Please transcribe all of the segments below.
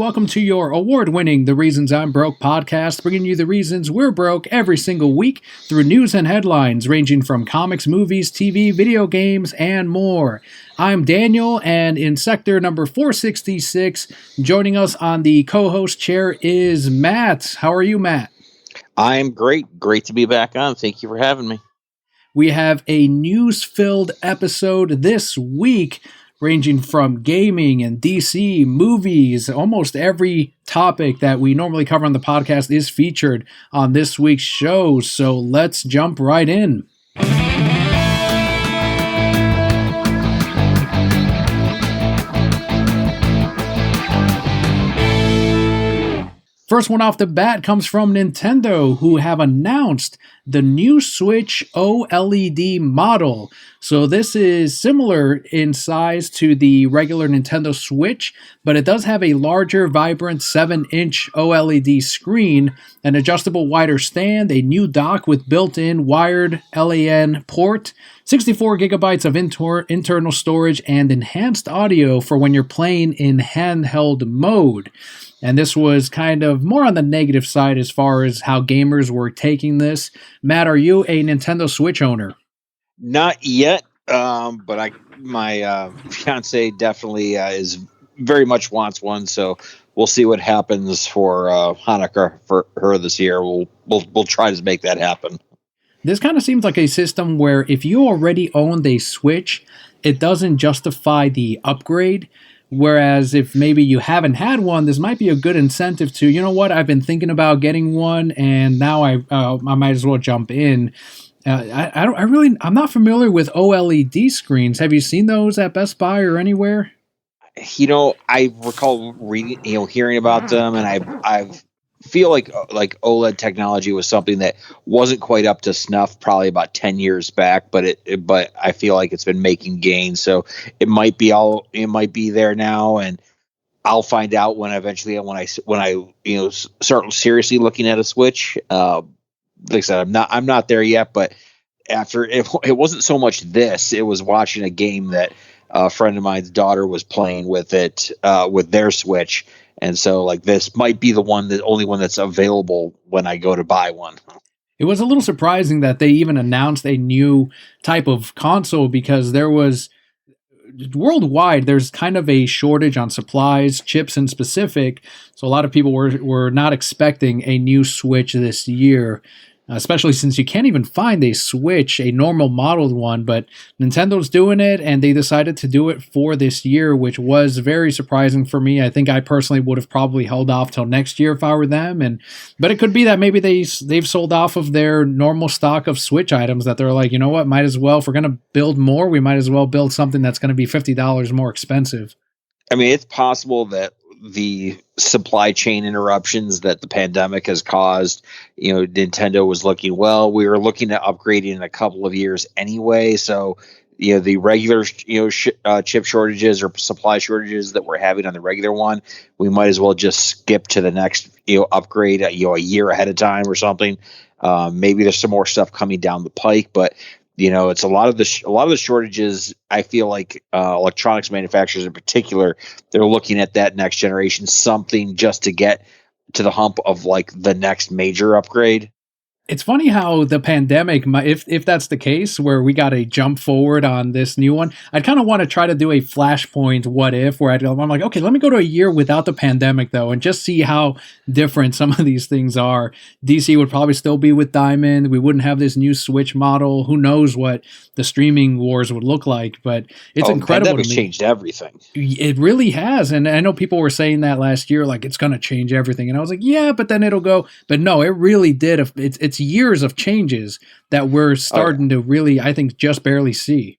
welcome to your award-winning The Reasons I'm Broke podcast, bringing you the reasons we're broke every single week through news and headlines ranging from comics, movies, TV, video games, and more. I'm Daniel, and in sector number 466, joining us on the co-host chair is Matt. How are you, Matt? I'm great. Great to be back on. Thank you for having me. We have a news-filled episode this week, ranging from gaming and DC, movies. Almost every topic that we normally cover on the podcast is featured on this week's show, so let's jump right in. First one off the bat comes from Nintendo, who have announced the new Switch OLED model. So this is similar in size to the regular Nintendo Switch, but it does have a larger, vibrant 7-inch OLED screen, an adjustable wider stand, a new dock with built-in wired LAN port, 64 gigabytes of internal storage, and enhanced audio for when you're playing in handheld mode. And this was kind of more on the negative side as far as how gamers were taking this. Matt, are you a Nintendo Switch owner? Not yet, but my fiance definitely is very much wants one. So we'll see what happens for Hanukkah for her this year. We'll try to make that happen. This kind of seems like a system where if you already owned a Switch, it doesn't justify the upgrade. Whereas if maybe you haven't had one, this might be a good incentive to, you know what, I've been thinking about getting one, and now I might as well jump in. I'm not familiar with OLED screens. Have you seen those at Best Buy or anywhere? You know, I recall reading, hearing about them, and I feel like OLED technology was something that wasn't quite up to snuff probably about 10 years back, but I feel like it's been making gains. So it might be there now, and I'll find out when I start seriously looking at a Switch. Like I said, I'm not there yet, but after it wasn't so much this, it was watching a game that a friend of mine's daughter was playing with it with their Switch. And so, this might be the only one that's available when I go to buy one. It was a little surprising that they even announced a new type of console, because there was, worldwide, there's kind of a shortage on supplies, chips in specific. So a lot of people were not expecting a new Switch this year, especially since you can't even find a Switch, a normal modeled one, but Nintendo's doing it, and they decided to do it for this year, which was very surprising for me. I think I personally would have probably held off till next year if I were them, but it could be that maybe they've sold off of their normal stock of Switch items, that they're like, you know what, might as well, if we're going to build more, we might as well build something that's going to be $50 more expensive. I mean, it's possible that the supply chain interruptions that the pandemic has caused, Nintendo was looking, well, we were looking at upgrading in a couple of years anyway. So, the regular, chip shortages or supply shortages that we're having on the regular one, we might as well just skip to the next, upgrade, a year ahead of time or something. Maybe there's some more stuff coming down the pike, but it's a lot of the shortages. I feel like electronics manufacturers in particular, they're looking at that next generation, something just to get to the hump of the next major upgrade. It's funny how the pandemic, if that's the case, where we got a jump forward on this new one, I'd kind of want to try to do a flashpoint what if, where I'm like, okay, let me go to a year without the pandemic, though, and just see how different some of these things are. DC would probably still be with Diamond. We wouldn't have this new Switch model. Who knows what the streaming wars would look like, but it's incredible. The pandemic's changed everything. It really has, and I know people were saying that last year, like, it's going to change everything, and I was like, yeah, but then it'll go. But no, it really did. It's years of changes that we're starting to really, I think, just barely see.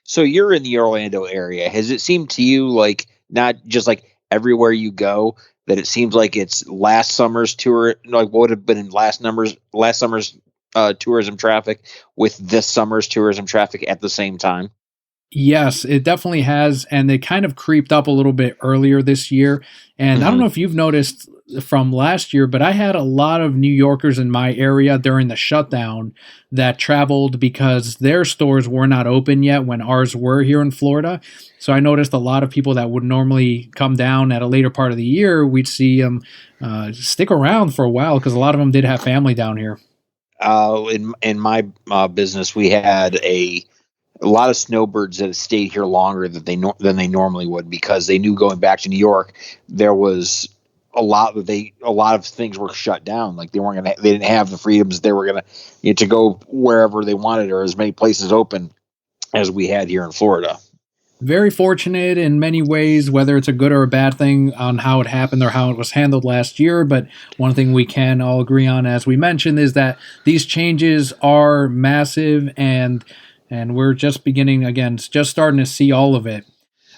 So you're in the Orlando area. Has it seemed to you like, not just everywhere you go, that it seems like it's last summer's tour, what would have been in last summer's tourism traffic with this summer's tourism traffic at the same time? Yes, it definitely has, and they kind of creeped up a little bit earlier this year. And I don't know if you've noticed, from last year, but I had a lot of New Yorkers in my area during the shutdown that traveled because their stores were not open yet when ours were here in Florida. So I noticed a lot of people that would normally come down at a later part of the year, we'd see them stick around for a while because a lot of them did have family down here. In my business, we had a lot of snowbirds that had stayed here longer than they normally would, because they knew going back to New York there was a lot of things were shut down. Like they didn't have the freedoms. They were gonna to go wherever they wanted, or as many places open as we had here in Florida. Very fortunate in many ways, whether it's a good or a bad thing on how it happened or how it was handled last year. But one thing we can all agree on, as we mentioned, is that these changes are massive, and we're just beginning, again, just starting to see all of it.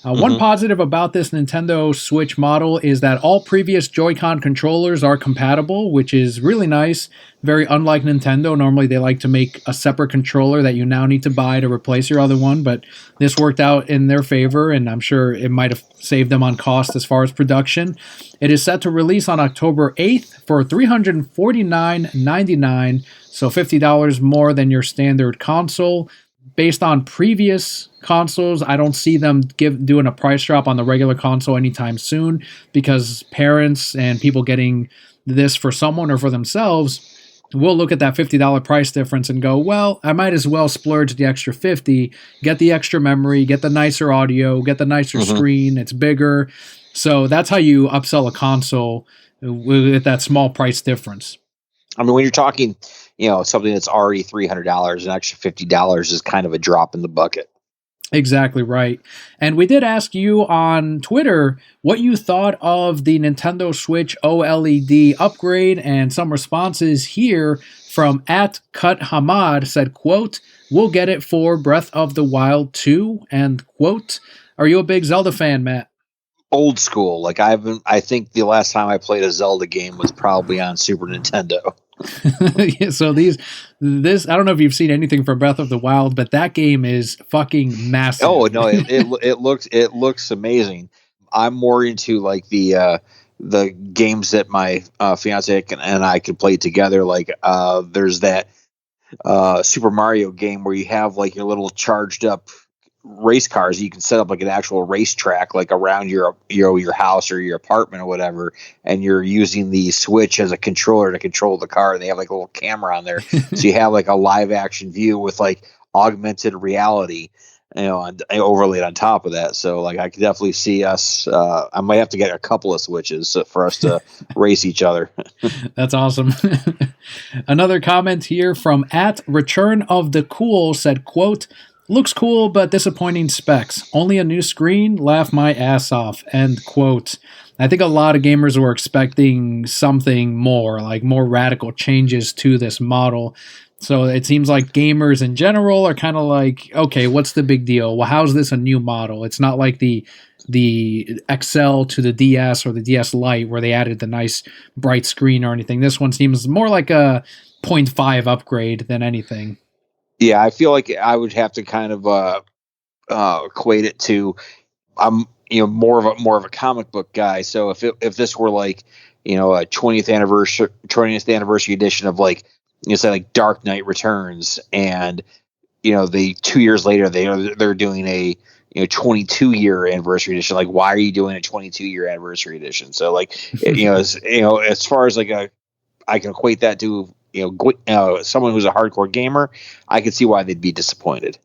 One positive about this Nintendo Switch model is that all previous Joy-Con controllers are compatible, which is really nice. Very unlike Nintendo. Normally they like to make a separate controller that you now need to buy to replace your other one, but this worked out in their favor, and I'm sure it might have saved them on cost as far as production. It is set to release on October 8th for $349.99, so $50 more than your standard console. Based on previous consoles, I don't see them doing a price drop on the regular console anytime soon, because parents and people getting this for someone or for themselves will look at that $50 price difference and go, well, I might as well splurge the extra $50, get the extra memory, get the nicer audio, get the nicer screen, it's bigger. So that's how you upsell a console with that small price difference. I mean, when you're talking, something that's already $300, an extra $50 is kind of a drop in the bucket. Exactly right. And we did ask you on Twitter what you thought of the Nintendo Switch OLED upgrade, and some responses here from @CutHamad said, quote, "We'll get it for Breath of the Wild 2, end quote. Are you a big Zelda fan, Matt? Old school. Like I think the last time I played a Zelda game was probably on Super Nintendo. Yeah, so this I don't know if you've seen anything for Breath of the Wild, but that game is fucking massive. Oh no, it looks amazing. I'm more into like the games that my fiance and I could play together. Like there's that Super Mario game where you have like your little charged up race cars. You can set up like an actual racetrack like around your house or your apartment or whatever, and you're using the Switch as a controller to control the car, and they have like a little camera on there. So you have like a live action view with like augmented reality, and overlaid on top of that. So like I could definitely see us I might have to get a couple of Switches for us to race each other. That's awesome. Another comment here from @ReturnOfTheCool said, quote, "Looks cool, but disappointing specs. Only a new screen? Laugh my ass off." End quote. I think a lot of gamers were expecting something more, like more radical changes to this model. So it seems like gamers in general are kind of like, okay, what's the big deal? Well, how's this a new model? It's not like the XL to the DS or the DS Lite where they added the nice bright screen or anything. This one seems more like a 0.5 upgrade than anything. Yeah, I feel like I would have to kind of equate it to I'm more of a comic book guy. So if this were like a 20th anniversary edition of like say like Dark Knight Returns, and the 2 years later they're doing a 22-year anniversary edition. Like, why are you doing a 22-year anniversary edition? So like as far as like I can equate that to someone who's a hardcore gamer, I could see why they'd be disappointed.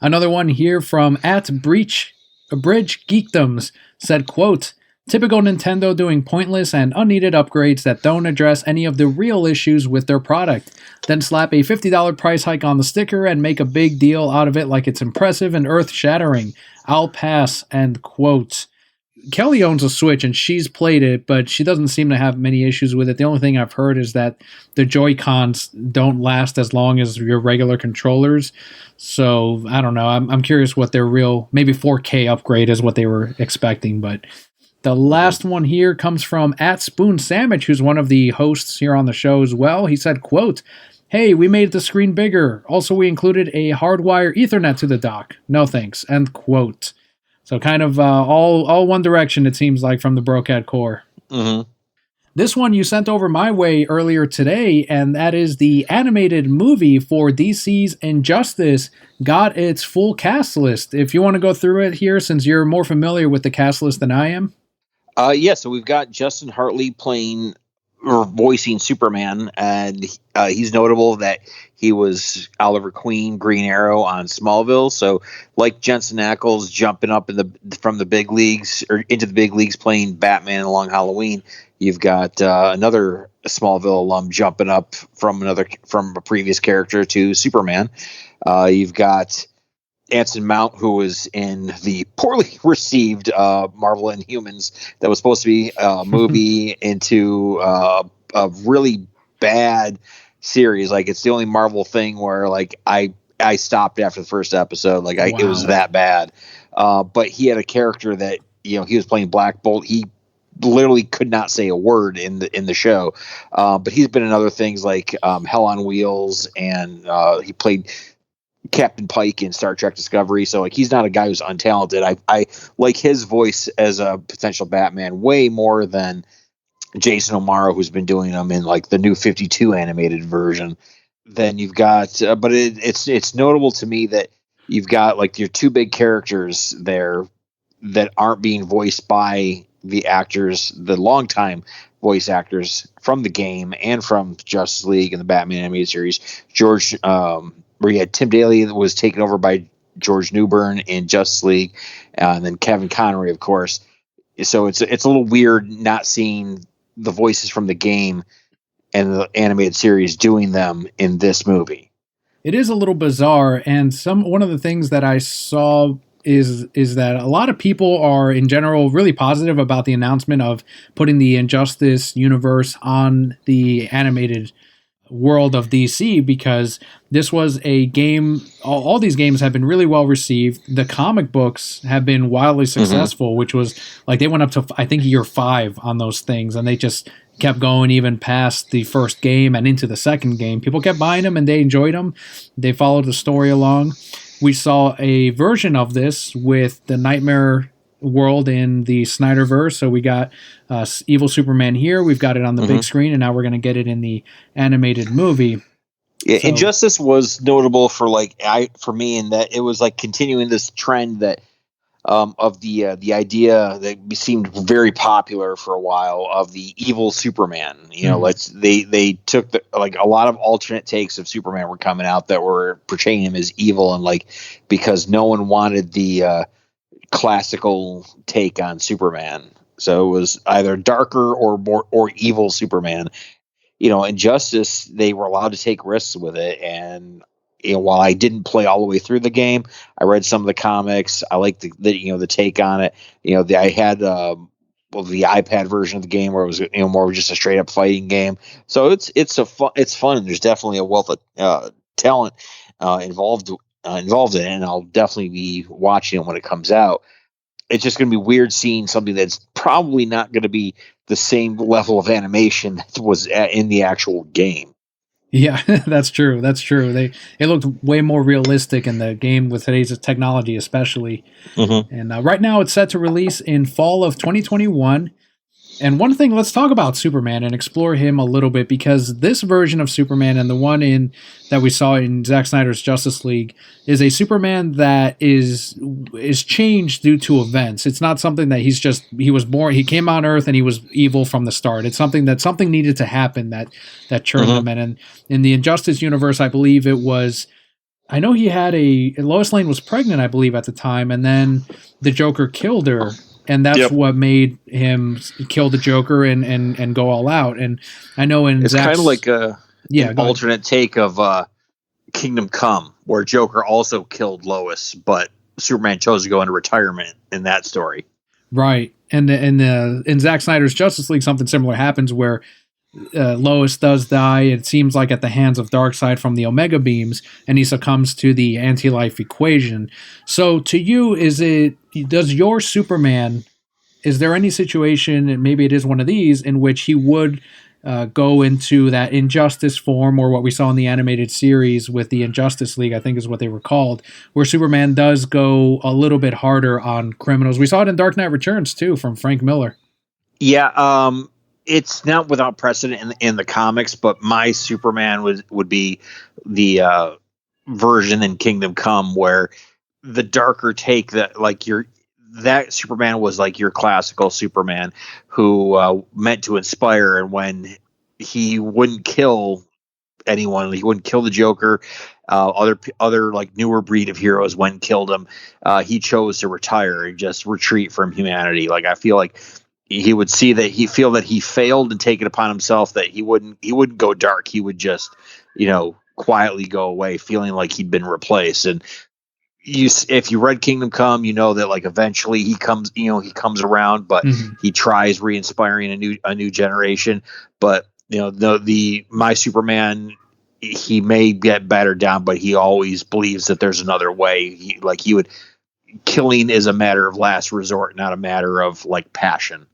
Another one here from @Bridge Geekdoms said, quote, "Typical Nintendo doing pointless and unneeded upgrades that don't address any of the real issues with their product. Then slap a $50 price hike on the sticker and make a big deal out of it like it's impressive and earth-shattering. I'll pass," end quote. Kelly owns a Switch and she's played it, but she doesn't seem to have many issues with it. The only thing I've heard is that the Joy-Cons don't last as long as your regular controllers. So I don't know. I'm curious what their real, maybe 4K upgrade is what they were expecting. But the last one here comes from @SpoonSandwich, who's one of the hosts here on the show as well. He said, quote, "Hey, we made the screen bigger. Also, we included a hardwire Ethernet to the dock. No thanks," end quote. So kind of all one direction, it seems like, from the Brocat core. Mm-hmm. This one you sent over my way earlier today, and that is the animated movie for DC's Injustice got its full cast list. If you want to go through it here, since you're more familiar with the cast list than I am. Yeah, so we've got Justin Hartley playing or voicing Superman, and he's notable that he was Oliver Queen, Green Arrow on Smallville. So, like Jensen Ackles jumping up from the big leagues or into the big leagues playing Batman along Halloween, you've got another Smallville alum jumping up from a previous character to Superman. You've got Anson Mount, who was in the poorly received Marvel Inhumans that was supposed to be a movie into a really bad series. Like, it's the only Marvel thing where like I stopped after the first episode. Like, it was that bad. But he had a character that, he was playing Black Bolt. He literally could not say a word in the show. But he's been in other things like Hell on Wheels, and he played Captain Pike in Star Trek Discovery. So like, he's not a guy who's untalented. I like his voice as a potential Batman way more than Jason O'Mara, who's been doing them in like the new 52 animated version. Then you've got, but it's notable to me that you've got like your two big characters there that aren't being voiced by the actors, the longtime voice actors from the game and from Justice League and the Batman animated series. Where you had Tim Daly that was taken over by George Newbern in Justice League, and then Kevin Conroy, of course. So it's a little weird not seeing the voices from the game and the animated series doing them in this movie. It is a little bizarre, and one of the things that I saw is that a lot of people are in general really positive about the announcement of putting the Injustice universe on the animated world of DC, because this was a game. All these games have been really well received. The comic books have been wildly successful, which was like they went up to, I think, year 5 on those things, and they just kept going even past the first game and into the second game. People kept buying them and they enjoyed them. They followed the story along. We saw a version of this with the Nightmare world in the Snyderverse. So we got Evil Superman here. We've got it on the big screen, and now we're going to get it in the animated movie. Yeah, so Injustice was notable for me in that it was like continuing this trend that of the idea that seemed very popular for a while of the evil Superman. They took a lot of alternate takes of Superman were coming out that were portraying him as evil, and like because no one wanted the classical take on Superman, so it was either darker or evil Superman. Injustice, they were allowed to take risks with it, and while I didn't play all the way through the game, I read some of the comics. I liked the take on it. I had the iPad version of the game where it was more just a straight up fighting game. So it's fun. And there's definitely a wealth of talent involved in it, and I'll definitely be watching it when it comes out. It's just going to be weird seeing something that's probably not going to be the same level of animation that was in the actual game. Yeah, that's true. It looked way more realistic in the game with today's technology, especially. And right now it's set to release in fall of 2021. And one thing, let's talk about Superman and explore him a little bit, because this version of Superman and the one that we saw in Zack Snyder's Justice League is a Superman that is changed due to events. It's not something that he was born, he came on Earth and he was evil from the start. It's something needed to happen that turned him. And in the Injustice universe, I believe it was, I know he had Lois Lane was pregnant, I believe, at the time, and then the Joker killed her. And that's what made him kill the Joker and go all out. And I know it's kind of like an alternate take of Kingdom Come, where Joker also killed Lois, but Superman chose to go into retirement in that story. Right. And in Zack Snyder's Justice League, something similar happens where Lois does die, it seems like, at the hands of Darkseid from the Omega beams, and he succumbs to the anti-life equation. So to you, does your Superman, is there any situation, and maybe it is one of these, in which he would go into that Injustice form, or what we saw in the animated series with the Injustice League, I think is what they were called, where Superman does go a little bit harder on criminals? We saw it in Dark Knight Returns too, from Frank Miller. Yeah, it's not without precedent in the comics, but my Superman would be the version in Kingdom Come where the darker take that like that Superman was like your classical Superman who meant to inspire, and when he wouldn't kill anyone, he wouldn't kill the Joker. Other like newer breed of heroes when killed him, he chose to retire and just retreat from humanity. Like I feel like he would see that feel that he failed and take it upon himself that he wouldn't go dark. He would just, quietly go away, feeling like he'd been replaced. And if you read Kingdom Come, you know that like eventually he comes around, but he tries re-inspiring a new generation. But the my Superman, he may get battered down, but he always believes that there's another way. Killing is a matter of last resort, not a matter of like passion.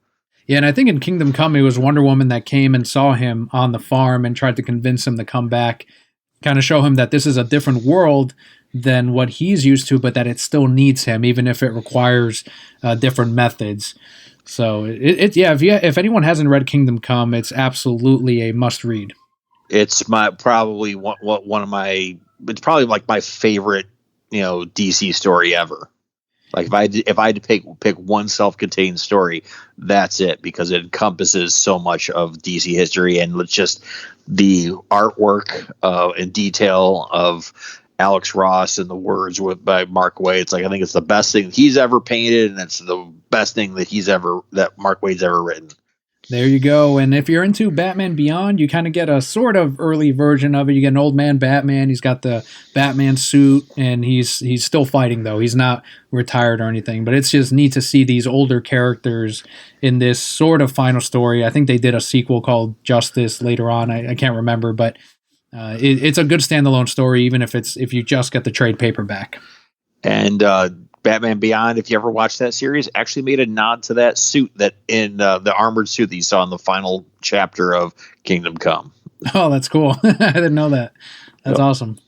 Yeah, and I think in Kingdom Come, it was Wonder Woman that came and saw him on the farm and tried to convince him to come back, kind of show him that this is a different world than what he's used to, but that it still needs him, even if it requires different methods. So, if anyone hasn't read Kingdom Come, it's absolutely a must-read. It's probably it's probably like my favorite, DC story ever. Like if I had to pick one self-contained story, that's it, because it encompasses so much of DC history, and it's just the artwork and detail of Alex Ross and the words by Mark Waid. It's like I think it's the best thing he's ever painted, and it's the best thing that Mark Waid's ever written. There you go. And if you're into Batman Beyond, you kind of get a sort of early version of it. You get an old man Batman. He's got the Batman suit, and he's still fighting, though. He's not retired or anything. But it's just neat to see these older characters in this sort of final story. I think they did a sequel called Justice later on. I can't remember, but it's a good standalone story, even if you just get the trade paperback. And Batman Beyond, if you ever watched that series, actually made a nod to that suit that in the armored suit that you saw in the final chapter of Kingdom Come. Oh, that's cool. I didn't know that. That's awesome.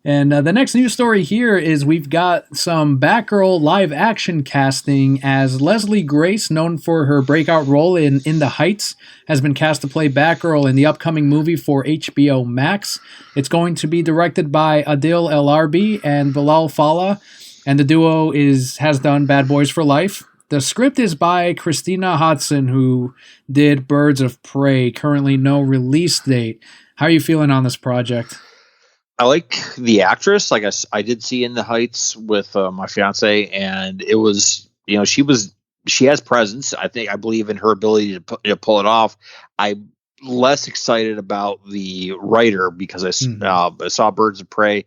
And the next news story here is we've got some Batgirl live action casting, as Leslie Grace, known for her breakout role in The Heights, has been cast to play Batgirl in the upcoming movie for HBO Max. It's going to be directed by Adil El Arbi and Bilal Fallah, and the duo has done Bad Boys for Life. The script is by Christina Hodson, who did Birds of Prey. Currently no release date. How are you feeling on this project? I like the actress. Like I did see In the Heights with my fiance, and it was, she has presence. I believe in her ability to pull it off. I'm less excited about the writer because I saw Birds of Prey.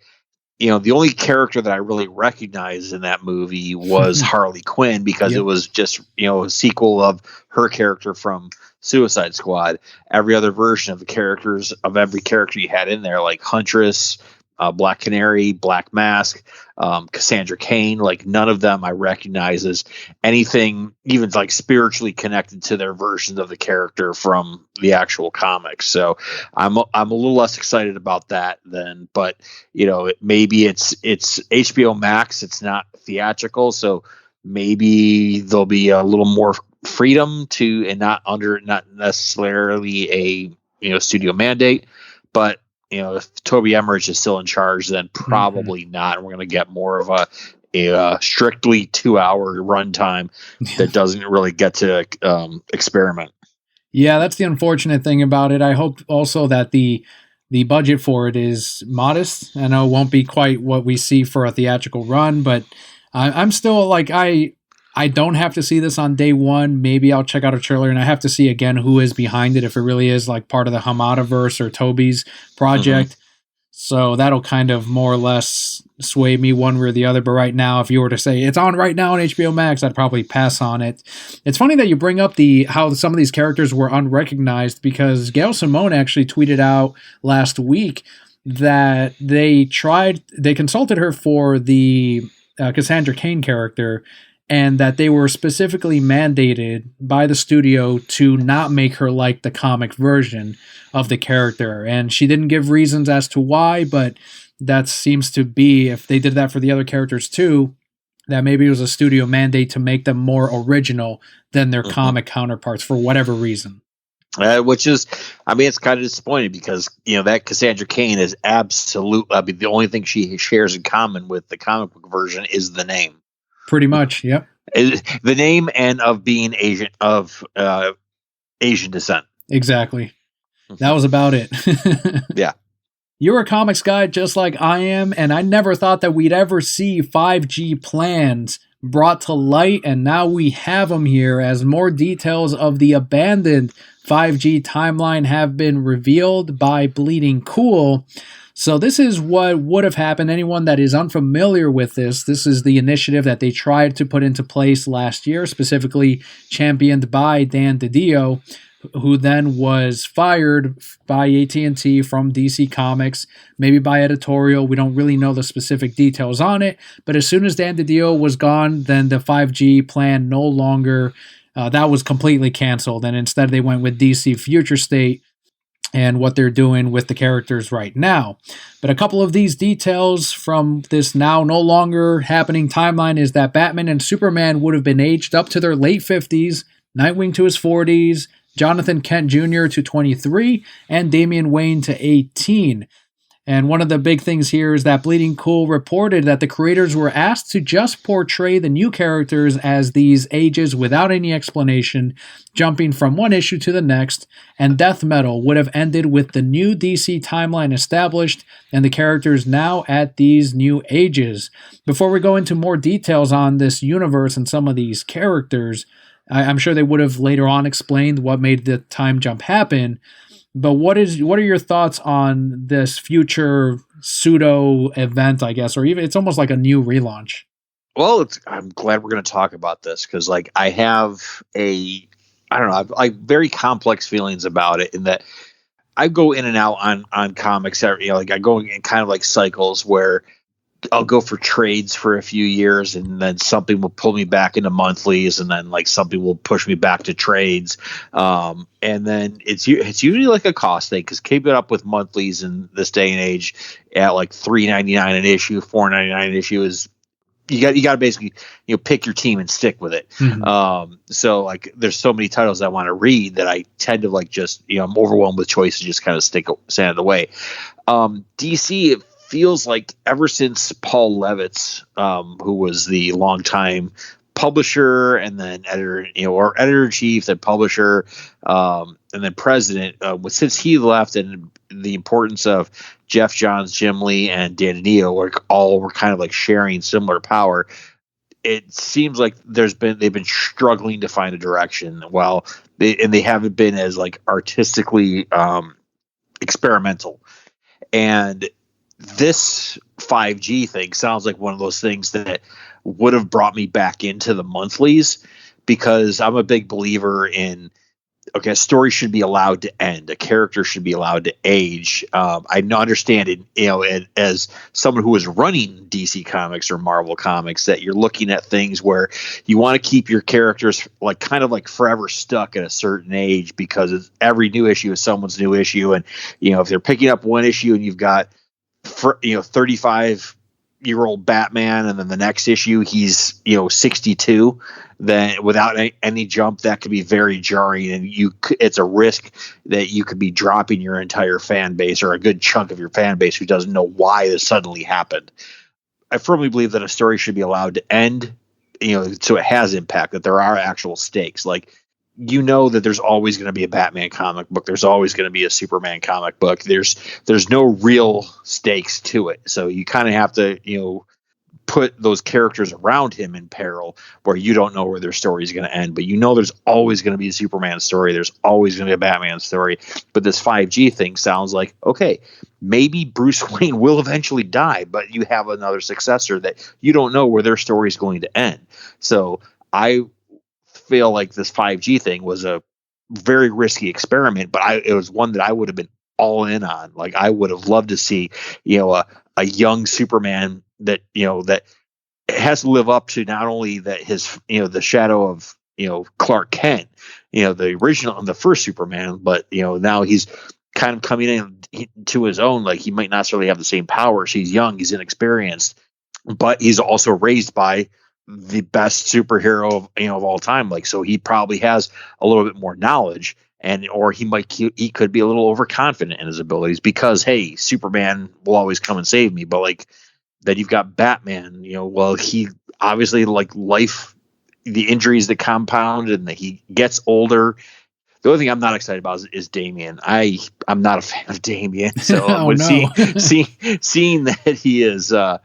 The only character that I really recognized in that movie was Harley Quinn, because it was just, a sequel of her character from Suicide Squad. Every other version of every character you had in there, like Huntress, Black Canary, Black Mask, Cassandra Cain, like none of them I recognize as anything even like spiritually connected to their versions of the character from the actual comics. So I'm a little less excited about that then, but maybe it's HBO Max, it's not theatrical, so maybe there'll be a little more freedom and not necessarily a studio mandate. But if Toby Emmerich is still in charge, then probably not. And we're going to get more of a strictly 2-hour runtime that doesn't really get to experiment. Yeah, that's the unfortunate thing about it. I hope also that the budget for it is modest. I know it won't be quite what we see for a theatrical run, but I'm still like, I don't have to see this on day one. Maybe I'll check out a trailer, and I have to see again who is behind it, if it really is like part of the Hamadaverse or Toby's project. So that'll kind of more or less sway me one way or the other. But right now, if you were to say it's on right now on HBO Max, I'd probably pass on it. It's funny that you bring up how some of these characters were unrecognized, because Gail Simone actually tweeted out last week that they consulted her for the Cassandra Cain character, and that they were specifically mandated by the studio to not make her like the comic version of the character. And she didn't give reasons as to why, but that seems to be, if they did that for the other characters too, that maybe it was a studio mandate to make them more original than their comic counterparts for whatever reason. Which is, I mean, it's kind of disappointing because that Cassandra Cain is absolute. I mean, the only thing she shares in common with the comic book version is the name. Pretty much, yep. The name and of being Asian descent. Exactly. That was about it. Yeah. You're a comics guy just like I am, and I never thought that we'd ever see 5G plans brought to light, and now we have them here as more details of the abandoned 5G timeline have been revealed by Bleeding Cool. So this is what would have happened. Anyone that is unfamiliar with this is the initiative that they tried to put into place last year, specifically championed by Dan DiDio, who then was fired by AT&T from DC Comics, maybe by editorial. We don't really know the specific details on it, but as soon as Dan DiDio was gone, then the 5G plan no longer, that was completely canceled, and instead they went with DC Future State and what they're doing with the characters right now. But a couple of these details from this now no longer happening timeline is that Batman and Superman would have been aged up to their late 50s, Nightwing to his 40s, Jonathan Kent Jr. to 23, and Damian Wayne to 18. And one of the big things here is that Bleeding Cool reported that the creators were asked to just portray the new characters as these ages without any explanation, jumping from one issue to the next, and Death Metal would have ended with the new DC timeline established and the characters now at these new ages. Before we go into more details on this universe and some of these characters, I'm sure they would have later on explained what made the time jump happen. But what are your thoughts on this future pseudo event, I guess, or even it's almost like a new relaunch? Well, I'm glad we're going to talk about this because, like, I have I don't know, I've very complex feelings about it in that I go in and out on comics. Like I go in kind of like cycles where I'll go for trades for a few years and then something will pull me back into monthlies and then like something will push me back to trades. And then it's usually like a cost thing because keeping up with monthlies in this day and age at like $3.99 an issue, $4.99 an issue is you got to basically pick your team and stick with it. Mm-hmm. So like there's so many titles I want to read that I tend to like just I'm overwhelmed with choices, just kind of stand in the way. DC, feels like ever since Paul Levitz, who was the longtime publisher and then editor, or editor-in-chief, then publisher, and then president, since he left and the importance of Jeff Johns, Jim Lee, and Dan DiDio were kind of like sharing similar power, it seems like they've been struggling to find a direction. Well, they haven't been as like artistically experimental. And this 5G thing sounds like one of those things that would have brought me back into the monthlies because I'm a big believer in, okay, a story should be allowed to end. A character should be allowed to age. I understand it, as someone who is running DC Comics or Marvel Comics, that you're looking at things where you want to keep your characters like kind of like forever stuck at a certain age because every new issue is someone's new issue. And, if they're picking up one issue and you've got 35-year-old Batman, and then the next issue he's 62, then without any jump, that could be very jarring, and it's a risk that you could be dropping your entire fan base or a good chunk of your fan base who doesn't know why this suddenly happened. I firmly believe that a story should be allowed to end, so it has impact, that there are actual stakes. Like, that there's always going to be a Batman comic book. There's always going to be a Superman comic book. There's no real stakes to it. So you kind of have to, put those characters around him in peril where you don't know where their story is going to end, but there's always going to be a Superman story. There's always going to be a Batman story. But this 5G thing sounds like, okay, maybe Bruce Wayne will eventually die, but you have another successor that you don't know where their story is going to end. So I feel like this 5G thing was a very risky experiment, but it was one that I would have been all in on. Like I would have loved to see, a young Superman that, that has to live up to not only that his, the shadow of, Clark Kent, the original and the first Superman, but, now he's kind of coming in to his own. Like he might not necessarily have the same powers. He's young, he's inexperienced, but he's also raised by the best superhero of all time. Like, so he probably has a little bit more knowledge. or he could be a little overconfident in his abilities because, hey, Superman will always come and save me. But like, then you've got Batman, well, he obviously, like, the injuries that compound and that he gets older. The only thing I'm not excited about is Damian. I'm not a fan of Damian. So Oh when no. seeing that he is, I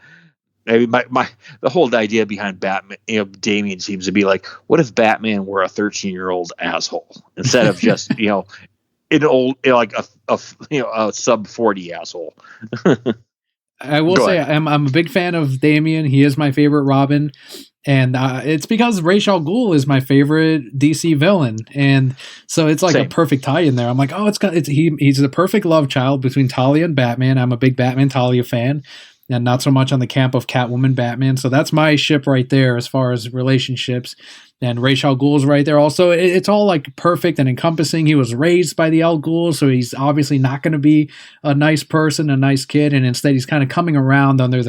mean, the whole idea behind Batman, Damian seems to be like, what if Batman were a 13-year-old asshole instead of just, an old, like a sub 40 asshole. I will Go say ahead. I'm a big fan of Damian. He is my favorite Robin, and it's because Ra's al Ghul is my favorite DC villain, and so it's like a Same. perfect tie in there. I'm like, oh, he's the perfect love child between Talia and Batman. I'm a big Batman Talia fan, and not so much on the camp of Catwoman Batman. So that's my ship right there as far as relationships. And Ra's al Ghul's right there. Also, it's all like perfect and encompassing. He was raised by the Al Ghul, so he's obviously not going to be a nice person, a nice kid, and instead he's kind of coming around under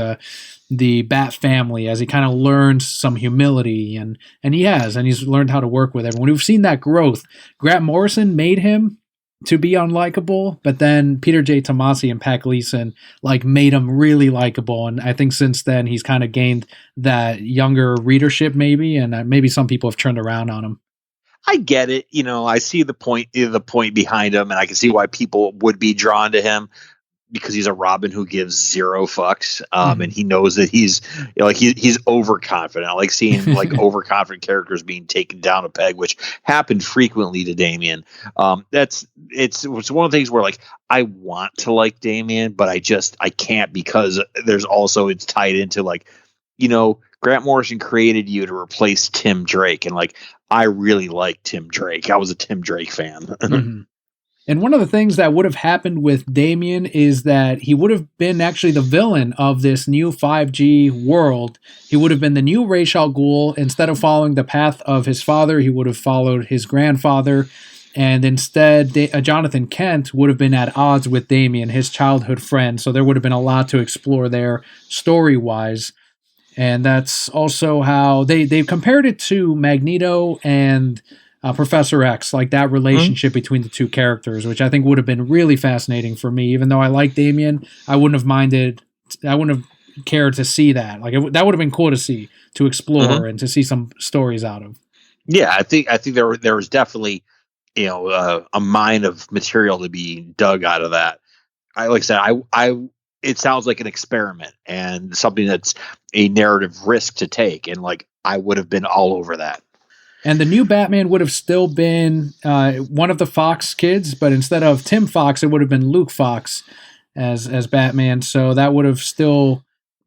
the Bat family as he kind of learns some humility, and he's learned how to work with everyone. We've seen that growth. Grant Morrison made him to be unlikable, but then Peter J. Tomasi and Pat Gleason like made him really likable, and I think since then he's kind of gained that younger readership maybe, and maybe some people have turned around on him. I get it. I see the point behind him, and I can see why people would be drawn to him because he's a Robin who gives zero fucks, and he knows that he's he's overconfident. I like seeing like overconfident characters being taken down a peg, which happened frequently to Damian. It's one of the things where like I want to like Damian, but I can't because there's also it's tied into like Grant Morrison created you to replace Tim Drake, and like I really like Tim Drake. I was a Tim Drake fan. Mm-hmm. And one of the things that would have happened with Damian is that he would have been actually the villain of this new 5G world. He would have been the new Ra's al Ghul. Instead of following the path of his father, he would have followed his grandfather. And instead, Jonathan Kent would have been at odds with Damian, his childhood friend. So there would have been a lot to explore there story-wise. And that's also how they compared it to Magneto and Professor X, like that relationship between the two characters, which I think would have been really fascinating for me. Even though I like Damian, I wouldn't have minded. I wouldn't have cared to see that. Like that would have been cool to see, to explore, and to see some stories out of. Yeah, I think there was definitely a mine of material to be dug out of that. Like I said, it sounds like an experiment and something that's a narrative risk to take, and like I would have been all over that. And the new Batman would have still been one of the Fox kids, but instead of Tim Fox, it would have been Luke Fox as Batman. So that would have still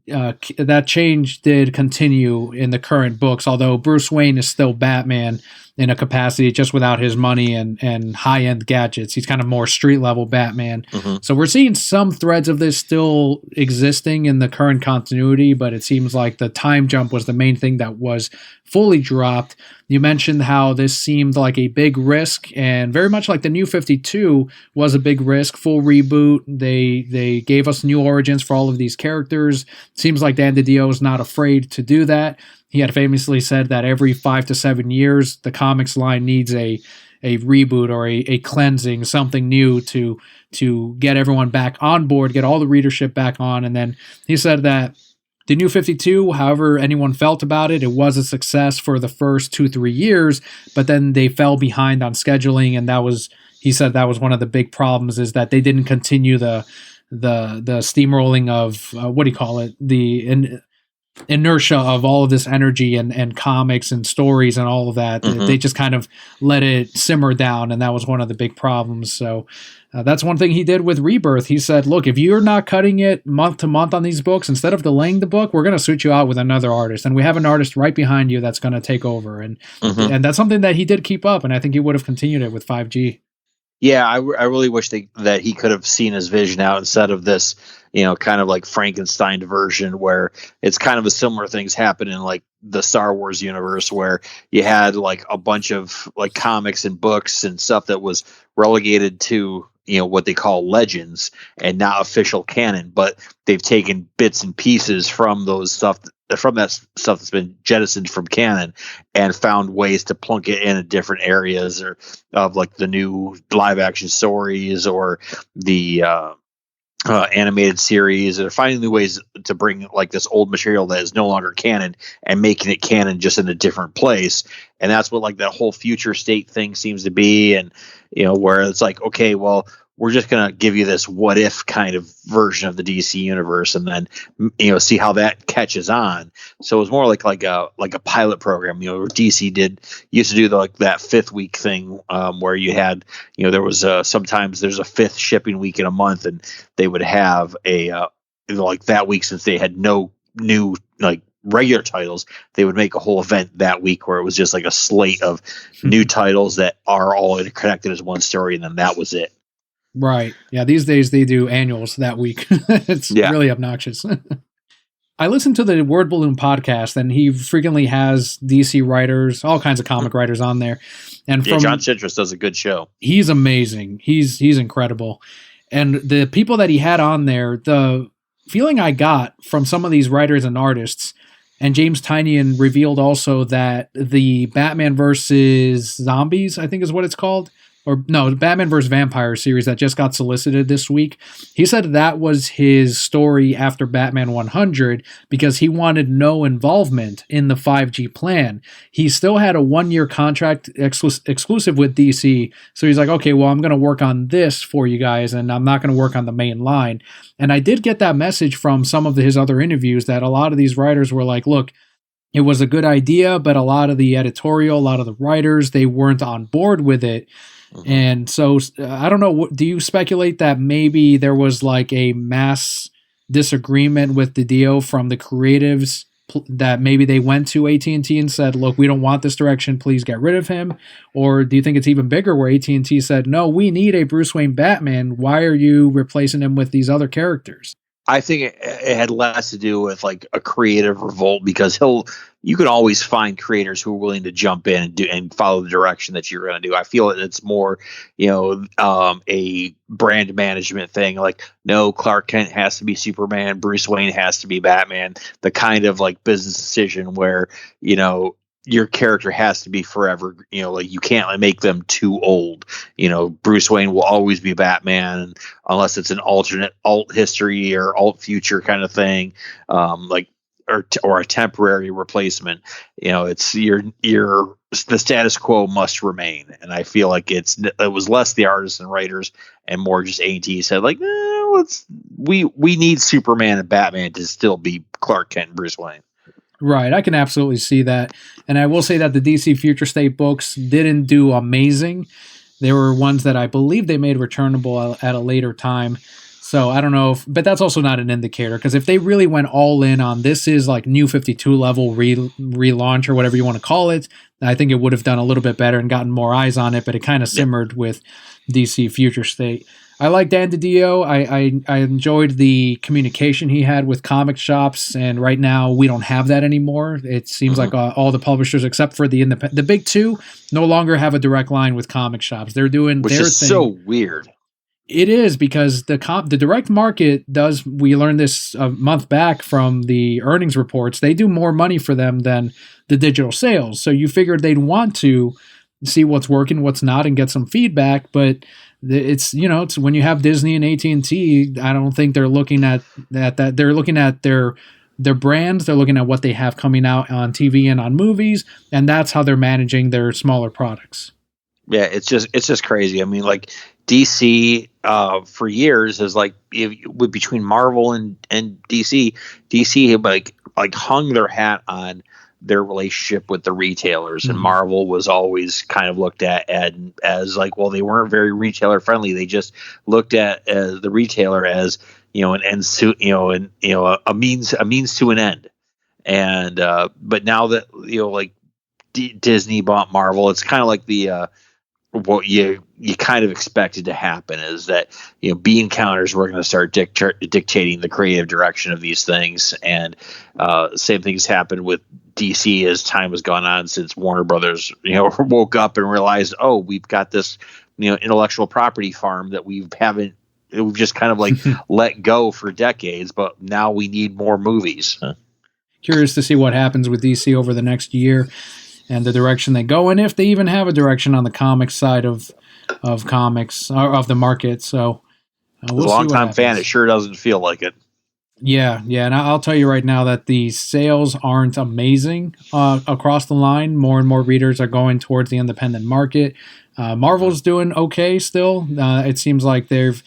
that change did continue in the current books, although Bruce Wayne is still Batman in a capacity just without his money and high-end gadgets. He's kind of more street-level Batman. So we're seeing some threads of this still existing in the current continuity, but it seems like the time jump was the main thing that was fully dropped. You mentioned how this seemed like a big risk, and very much like the New 52 was a big risk, full reboot. They gave us new origins for all of these characters. Seems like Dan DiDio is not afraid to do that. He had famously said that every 5 to 7 years, the comics line needs a reboot or a cleansing, something new to get everyone back on board, get all the readership back on. And then he said that the New 52, however anyone felt about it, it was a success for the first 2-3 years, but then they fell behind on scheduling, and he said that was one of the big problems, is that they didn't continue the steamrolling of the inertia of all of this energy and comics and stories and all of that. They just kind of let it simmer down, and that was one of the big problems. So that's one thing he did with Rebirth. He said, look, if you're not cutting it month to month on these books, instead of delaying the book, we're going to switch you out with another artist, and we have an artist right behind you that's going to take over. And that's something that he did keep up, and I think he would have continued it with 5G. Yeah, I really wish that he could have seen his vision out instead of this, kind of like Frankenstein version where it's kind of a similar things happen in like the Star Wars universe where you had like a bunch of like comics and books and stuff that was relegated to, what they call legends and not official canon, but they've taken bits and pieces from those stuff stuff that's been jettisoned from canon, and found ways to plunk it in different areas or of like the new live action stories or the animated series. They're finding new ways to bring like this old material that is no longer canon and making it canon just in a different place. And that's what like that whole future state thing seems to be. And, where it's like, okay, well, we're just going to give you this what if kind of version of the DC universe and then, see how that catches on. So it was more like a pilot program, where DC used to do that 5th week thing, where you had, there was sometimes there's a 5th shipping week in a month, and they would have like that week, since they had no new like regular titles, they would make a whole event that week where it was just like a slate of new titles that are all interconnected as one story, and then that was it. Right. Yeah. These days they do annuals that week. It's really obnoxious. I listen to the Word Balloon podcast, and he frequently has DC writers, all kinds of comic writers on there. And John Citrus does a good show. He's amazing. He's incredible. And the people that he had on there, the feeling I got from some of these writers and artists, and James Tynion revealed also that the Batman versus Zombies, I think is what it's called, or no, Batman vs. Vampire series that just got solicited this week. He said that was his story after Batman 100 because he wanted no involvement in the 5G plan. He still had a 1-year contract exclusive with DC. So he's like, okay, well, I'm going to work on this for you guys, and I'm not going to work on the main line. And I did get that message from some of his other interviews that a lot of these writers were like, look, it was a good idea, but a lot of the editorial, a lot of the writers, they weren't on board with it. And so I don't know, do you speculate that maybe there was like a mass disagreement with the deal from the creatives, that maybe they went to AT&T and said, look, we don't want this direction, please get rid of him? Or do you think it's even bigger where AT&T said, no, we need a Bruce Wayne Batman, why are you replacing him with these other characters? I think it had less to do with like a creative revolt, because you can always find creators who are willing to jump in and follow the direction that you're going to do. I feel it's more, a brand management thing. Like, no, Clark Kent has to be Superman, Bruce Wayne has to be Batman. The kind of like business decision where, your character has to be forever, like you can't make them too old. Bruce Wayne will always be Batman unless it's an alternate alt history or alt future kind of thing, or a temporary replacement. It's the status quo must remain. And I feel like it was less the artists and writers and more just AT said like, we need Superman and Batman to still be Clark Kent and Bruce Wayne. Right, I can absolutely see that. And I will say that the DC Future State books didn't do amazing. They were ones that I believe they made returnable at a later time. So I don't know, but that's also not an indicator, because if they really went all in on this is like New 52 level relaunch or whatever you want to call it, I think it would have done a little bit better and gotten more eyes on it, but it kind of simmered with DC Future State. I like Dan DiDio. I enjoyed the communication he had with comic shops, and right now we don't have that anymore. It seems like all the publishers, except for the big two, no longer have a direct line with comic shops. They're doing their thing. Which is so weird. It is, because the direct market does, we learned this a month back from the earnings reports, they do more money for them than the digital sales. So you figured they'd want to see what's working, what's not, and get some feedback, but it's when you have Disney and AT&T, I don't think they're looking at that. They're looking at their brands. They're looking at what they have coming out on TV and on movies, and that's how they're managing their smaller products. Yeah, it's just crazy. I mean, like DC for years is like between Marvel and DC had like hung their hat on their relationship with the retailers, and Marvel was always kind of looked at as like, well, they weren't very retailer friendly. They just looked at the retailer as an end to a means to an end. And but now that Disney bought Marvel, it's kind of like the what you kind of expected to happen is that bean counters were going to start dictating the creative direction of these things, and same things happened with DC as time has gone on, since Warner Brothers woke up and realized, oh, we've got this intellectual property farm that we've just kind of like let go for decades, but now we need more movies. curious to see what happens with DC over the next year and the direction they go, and if they even have a direction on the comics side of comics or of the market. So As we'll a see what longtime fan, happens. it sure doesn't feel like it. Yeah, and I'll tell you right now that the sales aren't amazing across the line. More and more readers are going towards the independent market. Marvel's doing okay still. It seems like they've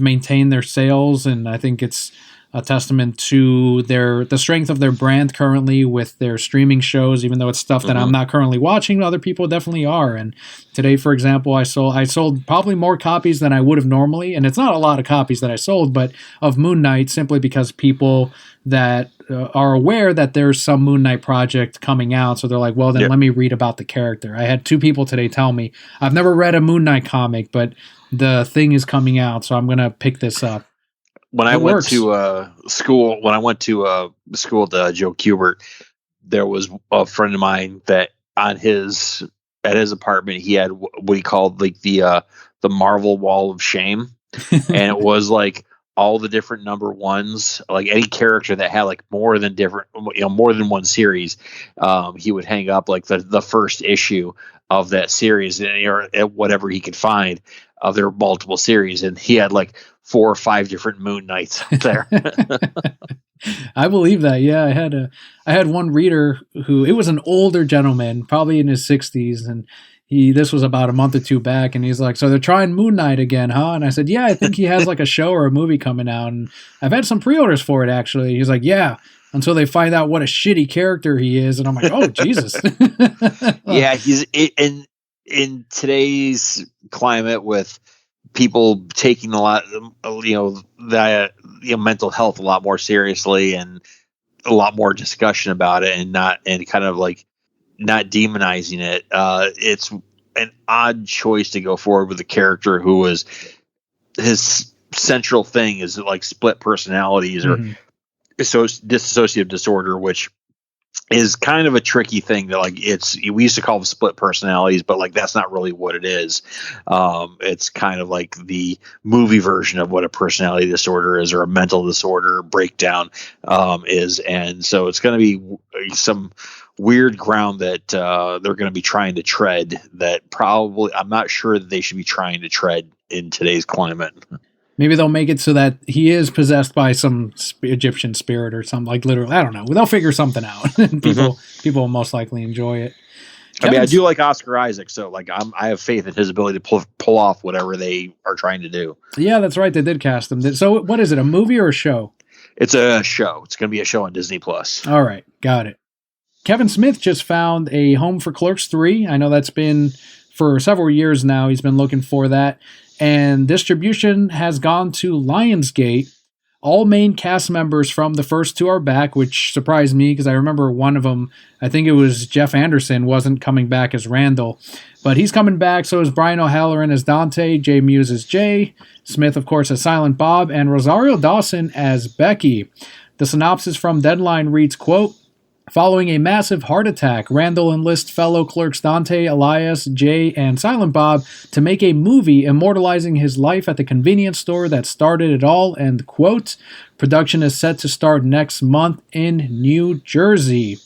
maintained their sales, and I think it's a testament to the strength of their brand currently with their streaming shows. Even though it's stuff that I'm not currently watching, other people definitely are. And today, for example, I sold probably more copies than I would have normally, and it's not a lot of copies that I sold, but of Moon Knight, simply because people that are aware that there's some Moon Knight project coming out, so they're like, well, then let me read about the character. I had 2 people today tell me, I've never read a Moon Knight comic, but the thing is coming out, so I'm gonna pick this up. When I went to school, at Joe Kubert, there was a friend of mine that at his apartment he had what he called like the Marvel Wall of Shame, and it was like all the different number ones, like any character that had like more than one series, he would hang up like the first issue of that series, or whatever he could find of their multiple series, and he had like 4 or 5 different Moon Knights up there. I believe that. Yeah, I had one reader who, it was an older gentleman, probably in his 60s, and this was about a month or 2 back, and he's like, so they're trying Moon Knight again, huh? And I said, yeah, I think he has like a show or a movie coming out, and I've had some pre-orders for it actually. He's like, yeah, until they find out what a shitty character he is, and I'm like, oh Jesus. Yeah, he's in today's climate with people taking a lot, mental health a lot more seriously, and a lot more discussion about it, and kind of like not demonizing it. It's an odd choice to go forward with a character who was his central thing is like split personalities or dissociative disorder, which is kind of a tricky thing that like we used to call them split personalities, but like that's not really what it is. It's kind of like the movie version of what a personality disorder is, or a mental disorder breakdown is. And so it's going to be some weird ground that they're going to be trying to tread that probably I'm not sure that they should be trying to tread in today's climate. Maybe they'll make it so that he is possessed by some Egyptian spirit or something, like literally. I don't know. They'll figure something out. People will most likely enjoy it. I do like Oscar Isaac, so like I have faith in his ability to pull off whatever they are trying to do. Yeah, that's right. They did cast him. So what is it? A movie or a show? It's a show. It's going to be a show on Disney Plus. All right, got it. Kevin Smith just found a home for Clerks 3. I know that's been for several years now. He's been looking for that. And distribution has gone to Lionsgate. All main cast members from the first 2 are back, which surprised me because I remember one of them, I think it was Jeff Anderson, wasn't coming back as Randall. But he's coming back, so is Brian O'Halloran as Dante, Jay Muse as Jay, Smith, of course, as Silent Bob, and Rosario Dawson as Becky. The synopsis from Deadline reads, quote, following a massive heart attack, Randall enlists fellow clerks Dante, Elias, Jay, and Silent Bob to make a movie immortalizing his life at the convenience store that started it all, end quote. Production is set to start next month in New Jersey.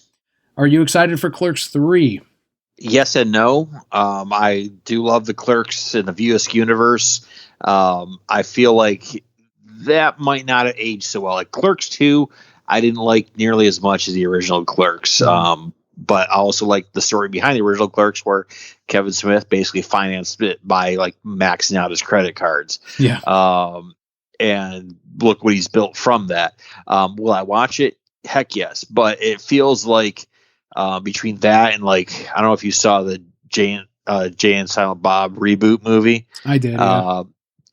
Are you excited for Clerks 3? Yes and no. I do love the Clerks in the View Askew universe. I feel like that might not have aged so well. Like Clerks 2, I didn't like nearly as much as the original Clerks. But I also like the story behind the original Clerks, where Kevin Smith basically financed it by like maxing out his credit cards. Yeah. And look what he's built from that. Will I watch it? Heck yes. But it feels like between that and like, I don't know if you saw the Jay and Silent Bob reboot movie. I did. Yeah.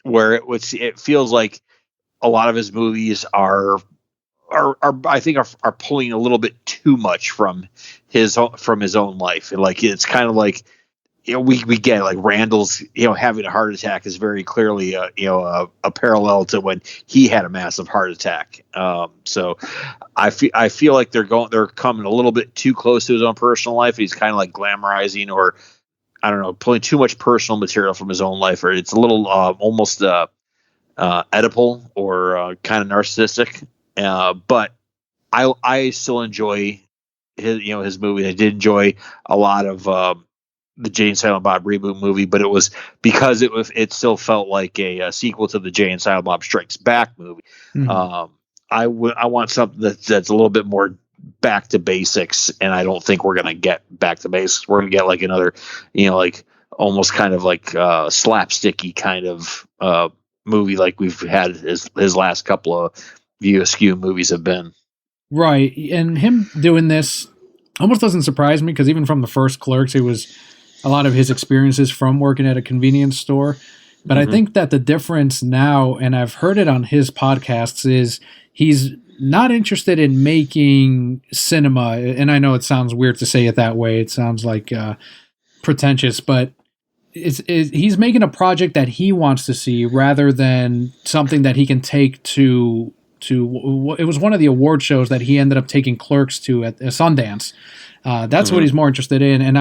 Where it feels like a lot of his movies are I think are pulling a little bit too much from his own life, and like it's kind of like, you know, we get like Randall's, you know, having a heart attack is very clearly a parallel to when he had a massive heart attack. So I feel like they're coming a little bit too close to his own personal life. He's kind of like glamorizing, or I don't know, pulling too much personal material from his own life, or it's a little almost Oedipal or kind of narcissistic. But I still enjoy his movie. I did enjoy a lot of the Jay and Silent Bob reboot movie, but it was because it still felt like a sequel to the Jay and Silent Bob Strikes Back movie. Mhm. I want something that's a little bit more back to basics, and I don't think we're gonna get back to basics. We're gonna get like another, like almost kind of like slapsticky kind of movie like we've had his last couple of View Askew movies have been. Right. And him doing this almost doesn't surprise me because even from the first Clerks, it was a lot of his experiences from working at a convenience store. But I Mm-hmm. think that the difference now, and I've heard it on his podcasts, is he's not interested in making cinema. And I know it sounds weird to say it that way. It sounds like pretentious, but he's making a project that he wants to see rather than something that he can take to it was one of the award shows that he ended up taking Clerks to at Sundance. That's what Mm-hmm. he's more interested in, and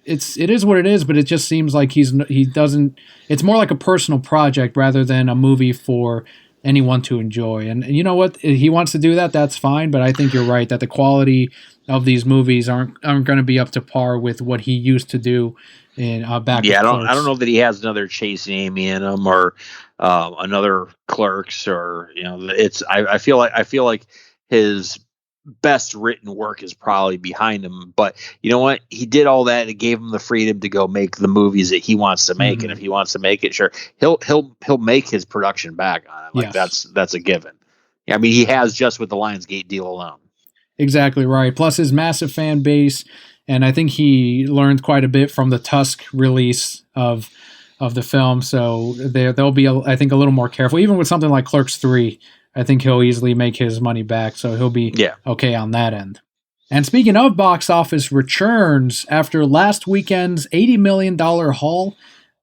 it is what it is, but it just seems like he doesn't. It's more like a personal project rather than a movie for anyone to enjoy. And you know what? He wants to do that. That's fine. But I think you're right that the quality of these movies aren't going to be up to par with what he used to do in back Yeah, with I don't Clerks. know that he has another Chasing Amy in him or another Clerks or it's I feel like his best written work is probably behind him. But you know what? He did all that. It gave him the freedom to go make the movies that he wants to make, and if Mhm. he wants to make it, sure, he'll make his production back on it. Like Yes. that's a given. Yeah, I mean, he has just with the Lionsgate deal alone. Exactly right. Plus his massive fan base, and I think he learned quite a bit from the Tusk release of the film. So they'll be, I think, a little more careful. Even with something like Clerks 3, I think he'll easily make his money back. So he'll be Yeah. okay on that end. And speaking of box office returns, after last weekend's $80 million haul,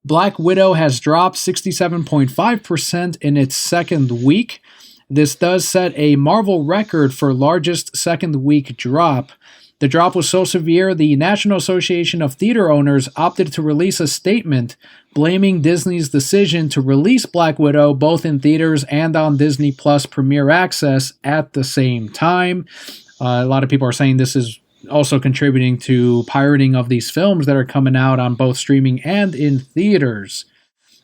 Black Widow has dropped 67.5% in its second week. This does set a Marvel record for largest second week drop. The drop was so severe, the National Association of Theater Owners opted to release a statement blaming Disney's decision to release Black Widow both in theaters and on Disney Plus Premier Access at the same time. A lot of people are saying this is also contributing to pirating of these films that are coming out on both streaming and in theaters.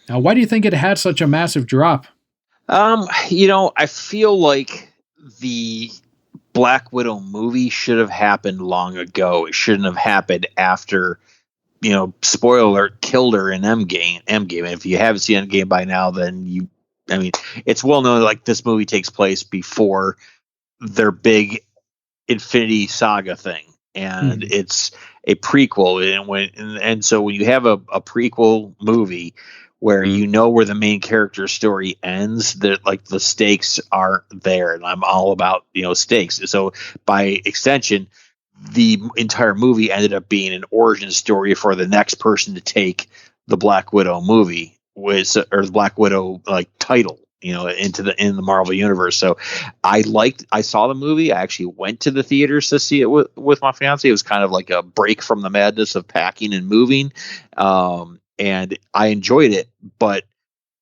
Now, why do you think it had such a massive drop? I feel like the Black Widow movie should have happened long ago. It shouldn't have happened after, spoiler alert, killed her in Endgame. Endgame. And if you haven't seen Endgame by now, then I mean, it's well known like this movie takes place before their big Infinity Saga thing, and Hmm. it's a prequel. And so when you have a prequel movie where you know where the main character story ends, that like the stakes aren't there, and I'm all about stakes. So by extension, the entire movie ended up being an origin story for the next person to take the Black Widow movie or the Black Widow like title in the Marvel universe. So I saw the movie. I actually went to the theaters to see it with my fiance. It was kind of like a break from the madness of packing and moving. And I enjoyed it, but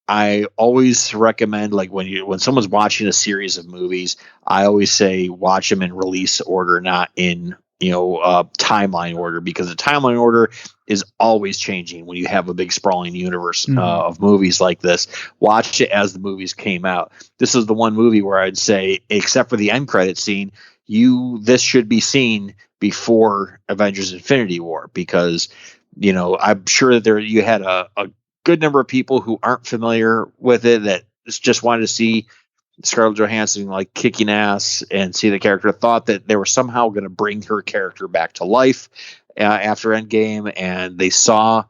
I always recommend like when someone's watching a series of movies, I always say watch them in release order, not in timeline order, because the timeline order is always changing when you have a big sprawling universe Hmm. of movies like this. Watch it as the movies came out. This is the one movie where I'd say, except for the end credit scene, this should be seen before Avengers Infinity War, because I'm sure that you had a good number of people who aren't familiar with it that just wanted to see Scarlett Johansson like kicking ass and see the character, thought that they were somehow going to bring her character back to life after Endgame, and they saw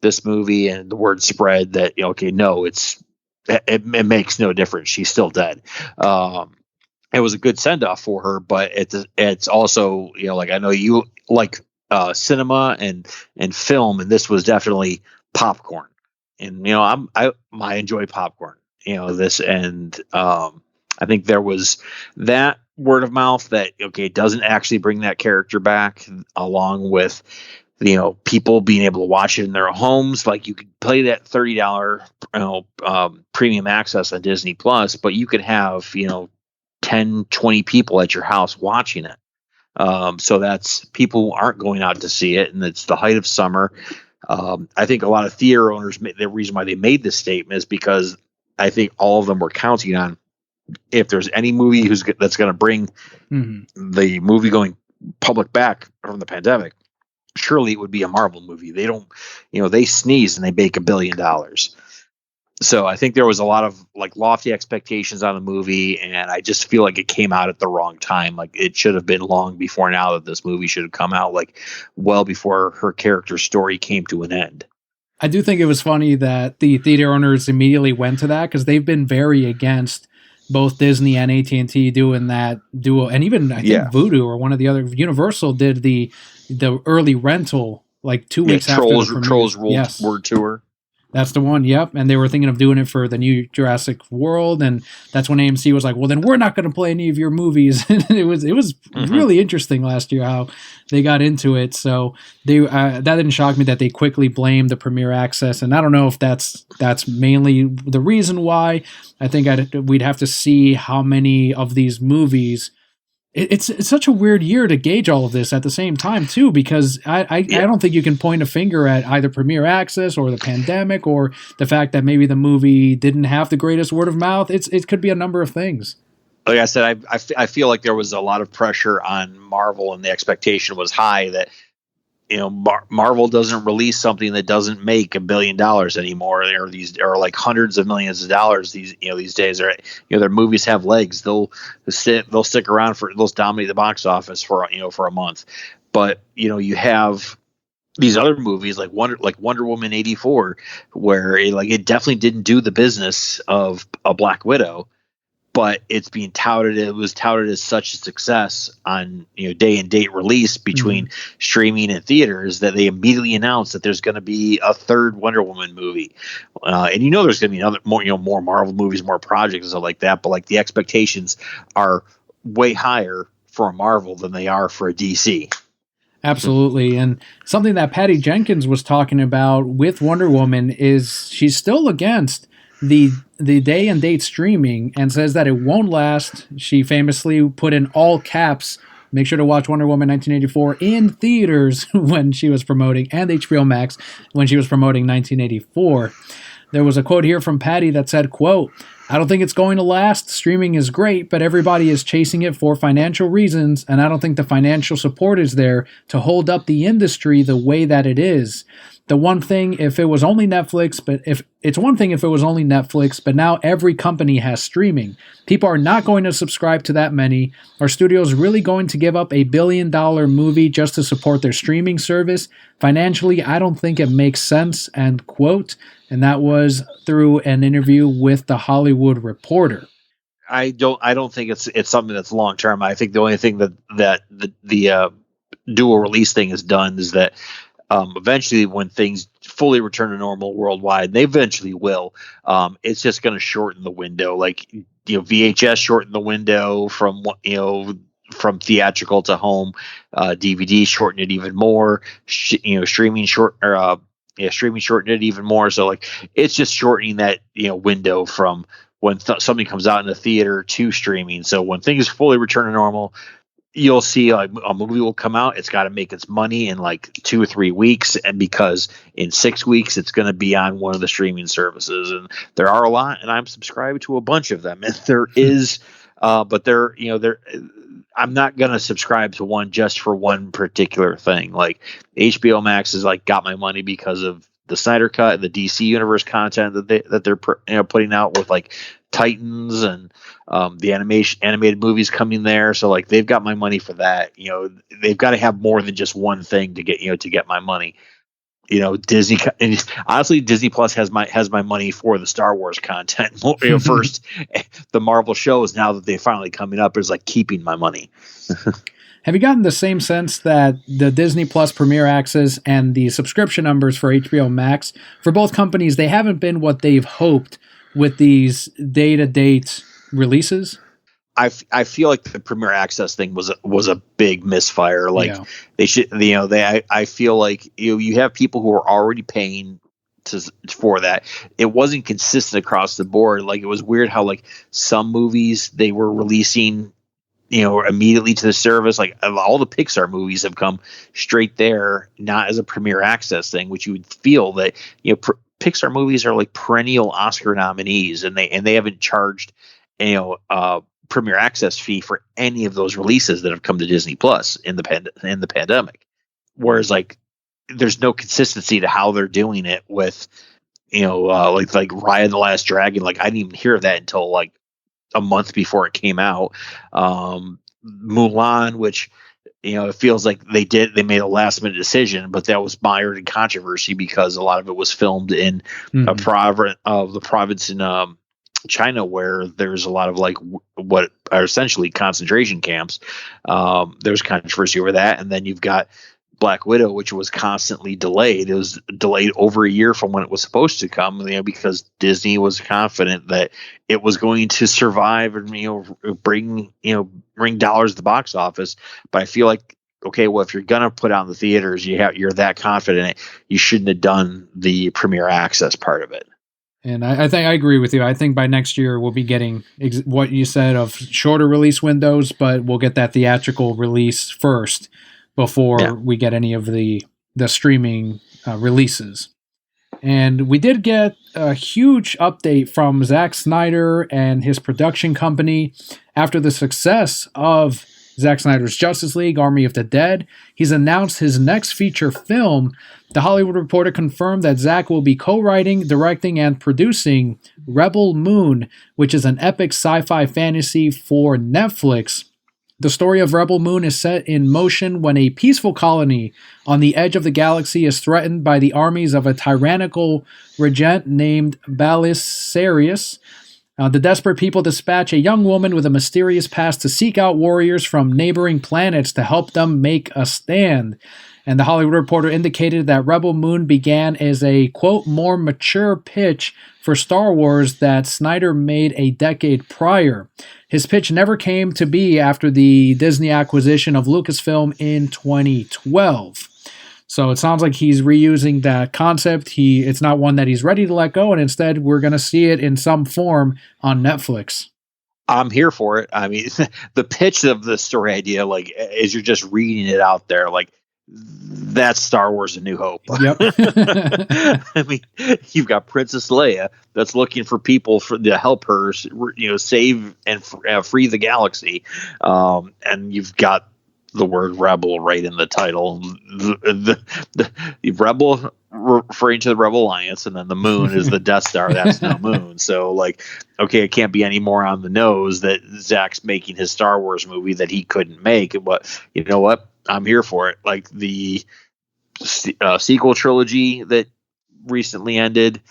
this movie and the word spread that okay, no, it makes no difference. She's still dead. It was a good send off for her, but it's also like I know you like cinema and film, and this was definitely popcorn. And I enjoy popcorn. This, and I think there was that word of mouth that okay, doesn't actually bring that character back, along with people being able to watch it in their homes. Like you could play that $30 premium access on Disney Plus, but you could have 10, 20 people at your house watching it. So that's people who aren't going out to see it, and it's the height of summer. I think a lot of theater owners, the reason why they made this statement is because I think all of them were counting on, if there's any movie that's going to bring the movie going public back from the pandemic, surely it would be a Marvel movie. They don't, they sneeze and they make $1 billion. So I think there was a lot of like lofty expectations on the movie, and I just feel like it came out at the wrong time. Like it should have been long before now, that this movie should have come out like well before her character's story came to an end. I do think it was funny that the theater owners immediately went to that, because they've been very against both Disney and AT&T doing that duo, and even I think Vudu or one of the other, Universal did the early rental like 2 weeks after the premiere. Trolls World Tour. That's the one, yep. And they were thinking of doing it for the new Jurassic World, and that's when AMC was like, well, then we're not going to play any of your movies. it was really interesting last year how they got into it. So that didn't shock me that they quickly blamed the Premier Access, and I don't know if that's mainly the reason why. I think we'd have to see how many of these movies. It's such a weird year to gauge all of this at the same time too, because I don't think you can point a finger at either Premier Access or the pandemic or the fact that maybe the movie didn't have the greatest word of mouth. It could be a number of things. Like I said, I feel like there was a lot of pressure on Marvel, and the expectation was high that Marvel doesn't release something that doesn't make $1 billion anymore, or like hundreds of millions of dollars these days. Or their movies have legs. They'll stick around they'll dominate the box office for a month. But you have these other movies like Wonder Woman 84, where it definitely didn't do the business of a Black Widow, but it's being touted. It was touted as such a success on day and date release between streaming and theaters, that they immediately announced that there's going to be a third Wonder Woman movie, and there's going to be another more Marvel movies, more projects and stuff like that. But like the expectations are way higher for a Marvel than they are for a DC. Absolutely. And something that Patty Jenkins was talking about with Wonder Woman is she's still against the day and date streaming, and says that it won't last. She famously put in all caps, make sure to watch Wonder Woman 1984 in theaters when she was promoting, and HBO Max when she was promoting 1984. There was a quote here from Patty that said, quote, "I don't think it's going to last. Streaming is great, but everybody is chasing it for financial reasons, and I don't think the financial support is there to hold up the industry the way that it is. The one thing if it was only Netflix, but now every company has streaming. People are not going to subscribe to that many. Are studios really going to give up $1 billion movie just to support their streaming service? Financially, I don't think it makes sense," end quote. And that was through an interview with The Hollywood Reporter. I don't think it's something that's long term. I think the only thing that the dual release thing has done is that eventually, when things fully return to normal worldwide, they eventually will. It's just going to shorten the window. Like VHS shortened the window from theatrical to home. DVD shortened it even more. Streaming shortened it even more. So like it's just shortening that window from when something comes out in the theater to streaming. So when things fully return to normal, you'll see like a movie will come out. It's got to make its money in like 2 or 3 weeks, and because in 6 weeks it's going to be on one of the streaming services. And there are a lot, and I'm subscribed to a bunch of them. And there is, but I'm not going to subscribe to one just for one particular thing. Like HBO Max is like got my money because of the Snyder Cut and the DC Universe content that they're putting out with like Titans and the animated movies coming there. So like they've got my money for that. They've got to have more than just one thing to get my money. Disney, and honestly, Disney Plus has my money for the Star Wars content. First, the Marvel shows, now that they're finally coming up, is like keeping my money. Have you gotten the same sense that the Disney Plus Premier Access and the subscription numbers for HBO Max, for both companies, they haven't been what they've hoped with these day-to-date releases? I feel like the Premier Access thing was a big misfire. Like they should, I feel like you have people who are already paying for that. It wasn't consistent across the board. Like, it was weird how like some movies they were releasing, immediately to the service. Like all the Pixar movies have come straight there, not as a premiere access thing, which you would feel that, Pixar movies are like perennial Oscar nominees, and they haven't charged, premiere access fee for any of those releases that have come to Disney Plus in the pandemic. Whereas like there's no consistency to how they're doing it with, like Raya and the Last Dragon. Like I didn't even hear of that until like a month before it came out. Mulan, which, it feels like they made a last minute decision, but that was mired in controversy because a lot of it was filmed in the province in China, where there's a lot of like what are essentially concentration camps. There's controversy over that. And then you've got Black Widow, which was constantly delayed. It was delayed over a year from when it was supposed to come, because Disney was confident that it was going to survive and bring dollars to the box office. But I feel like, okay, well, if you're gonna put out in the theaters, you're that confident, you shouldn't have done the premiere access part of it. And I think I agree with you. I think by next year we'll be getting what you said of shorter release windows, but we'll get that theatrical release first before we get any of the streaming releases. And we did get a huge update from Zack Snyder and his production company after the success of Zack Snyder's Justice League, Army of the Dead. He's announced his next feature film. The Hollywood Reporter confirmed that Zack will be co-writing, directing, and producing Rebel Moon, which is an epic sci-fi fantasy for Netflix. The story of Rebel Moon is set in motion when a peaceful colony on the edge of the galaxy is threatened by the armies of a tyrannical regent named Balisarius. The desperate people dispatch a young woman with a mysterious past to seek out warriors from neighboring planets to help them make a stand. And the Hollywood Reporter indicated that Rebel Moon began as a, quote, more mature pitch for Star Wars that Snyder made a decade prior. His pitch never came to be after the Disney acquisition of Lucasfilm in 2012. So it sounds like he's reusing that concept. It's not one that he's ready to let go, and instead we're going to see it in some form on Netflix. I'm here for it. I mean, the pitch of the story idea, like, as you're just reading it out there, like, that's Star Wars: A New Hope. Yep. I mean, you've got Princess Leia that's looking for people to help her, save and free the galaxy, and you've got the word rebel right in the title. The rebel referring to the Rebel Alliance, and then the moon is the Death Star. That's no moon. So, like, okay, it can't be any more on the nose that Zack's making his Star Wars movie that he couldn't make. But you know what? I'm here for it. Like the sequel trilogy that recently ended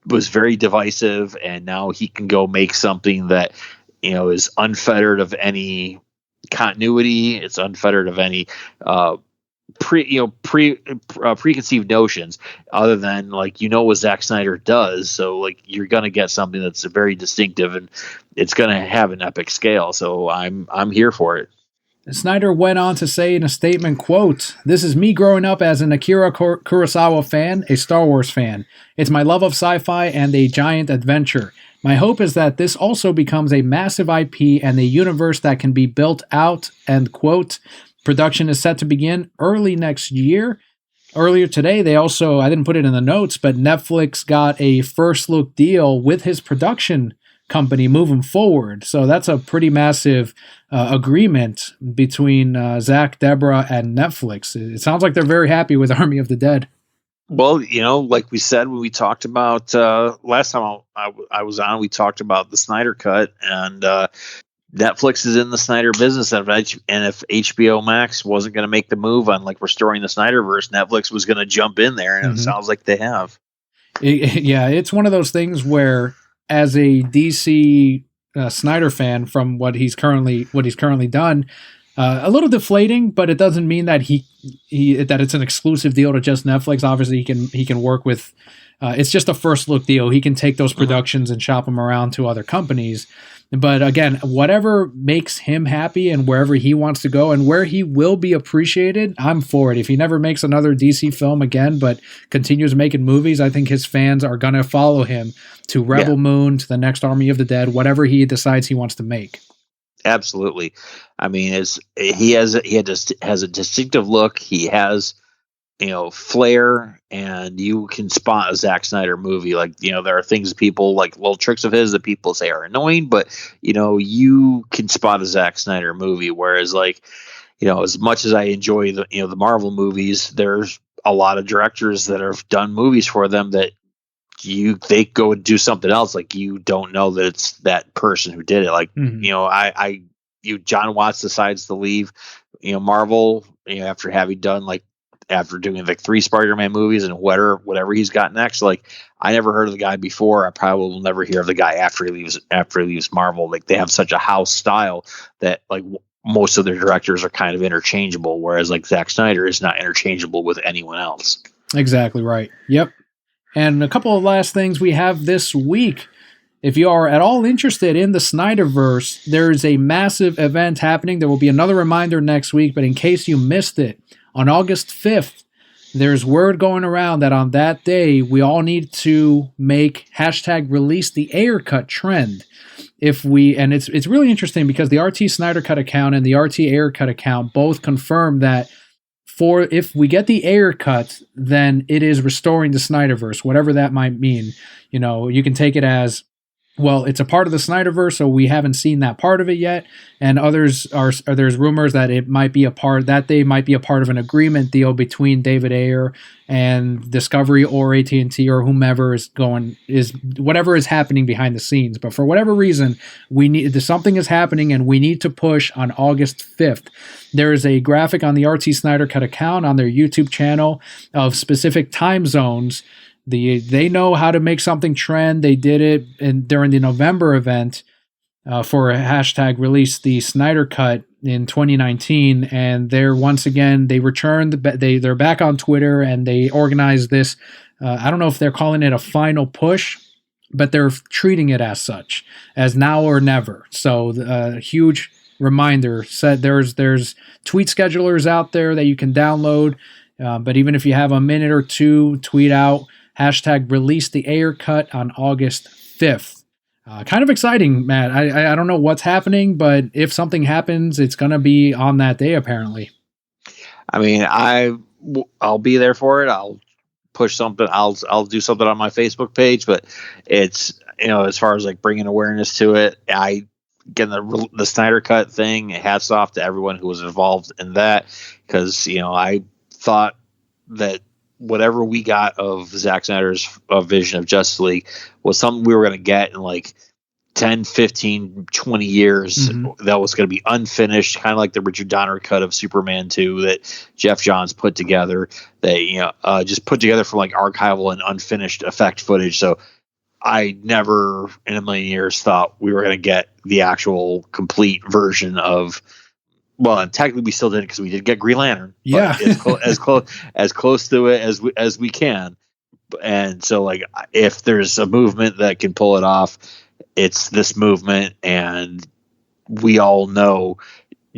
was very divisive, and now he can go make something that is unfettered of any continuity. It's unfettered of any preconceived notions, other than like what Zack Snyder does. So like you're gonna get something that's very distinctive, and it's gonna have an epic scale. So I'm here for it. Snyder went on to say in a statement, quote, "This is me growing up as an Akira Kurosawa fan, a Star Wars fan. It's my love of sci-fi and a giant adventure. My hope is that this also becomes a massive IP and a universe that can be built out," end quote. Production is set to begin early next year. Earlier today, they also, I didn't put it in the notes, but Netflix got a first look deal with his production company moving forward. So that's a pretty massive agreement between Zack, Deborah, and Netflix. It sounds like they're very happy with Army of the Dead. Well, like we said when we talked about last time I was on, we talked about the Snyder Cut, and Netflix is in the Snyder business, and if HBO Max wasn't going to make the move on like restoring the Snyderverse, Netflix was going to jump in there, and It sounds like they have. It's one of those things where, as a DC Snyder fan, from what he's currently done, a little deflating, but it doesn't mean that that it's an exclusive deal to just Netflix. Obviously, he can work with. It's just a first look deal. He can take those productions and shop them around to other companies. But again, whatever makes him happy and wherever he wants to go and where he will be appreciated, I'm for it. If he never makes another DC film again, but continues making movies, I think his fans are going to follow him to Rebel Moon, to the next Army of the Dead, whatever he decides he wants to make. Absolutely. I mean, he has a distinctive look. He has, flair, and you can spot a Zack Snyder movie. Like, there are things people like, little tricks of his that people say are annoying, but you can spot a Zack Snyder movie. Whereas, like, as much as I enjoy the Marvel movies, there's a lot of directors that have done movies for them that they go and do something else. Like, you don't know that it's that person who did it. Like, John Watts decides to leave, Marvel, after having done after doing like 3 Spider-Man movies and whatever he's got next. Like, I never heard of the guy before. I probably will never hear of the guy after he leaves Marvel. Like, they have such a house style that like most of their directors are kind of interchangeable. Whereas like Zack Snyder is not interchangeable with anyone else. Exactly right. Yep. And a couple of last things we have this week. If you are at all interested in the Snyderverse, there's a massive event happening. There will be another reminder next week, but in case you missed it, on August 5th, there's word going around that on that day, we all need to make #release the Ayer cut trend. And it's really interesting because the RT Snyder Cut account and the RT Ayer Cut account both confirm that if we get the Ayer cut, then it is restoring the Snyderverse, whatever that might mean. You can take it as, well, it's a part of the Snyderverse, so we haven't seen that part of it yet. And there's rumors that it might be they might be a part of an agreement deal between David Ayer and Discovery or AT&T or whomever is whatever is happening behind the scenes. But for whatever reason, something is happening and we need to push on August 5th. There is a graphic on the RT Snyder Cut account on their YouTube channel of specific time zones. They know how to make something trend. They did it during the November event for a #release the Snyder Cut in 2019, and they're returned. They're back on Twitter and they organized this. I don't know if they're calling it a final push, but they're treating it as such, as now or never. So a huge reminder. Said there's tweet schedulers out there that you can download, but even if you have a minute or two, tweet out #release the Ayer cut on August 5th. Kind of exciting, Matt. I don't know what's happening, but if something happens, it's going to be on that day, apparently. I mean, I'll be there for it. I'll push something. I'll do something on my Facebook page, but it's, as far as like bringing awareness to it, again, the Snyder Cut thing, hats off to everyone who was involved in that, because, I thought that whatever we got of Zack Snyder's vision of Justice League was something we were going to get in like 10, 15, 20 years. That was going to be unfinished, kind of like the Richard Donner cut of Superman 2 that Jeff Johns put together. They, just put together from like archival and unfinished effect footage. So I never in a million years thought we were going to get the actual complete version of, well, and technically we still did it because we did get Green Lantern. Yeah, as close to it as we can. And so, like, if there's a movement that can pull it off, it's this movement. And we all know,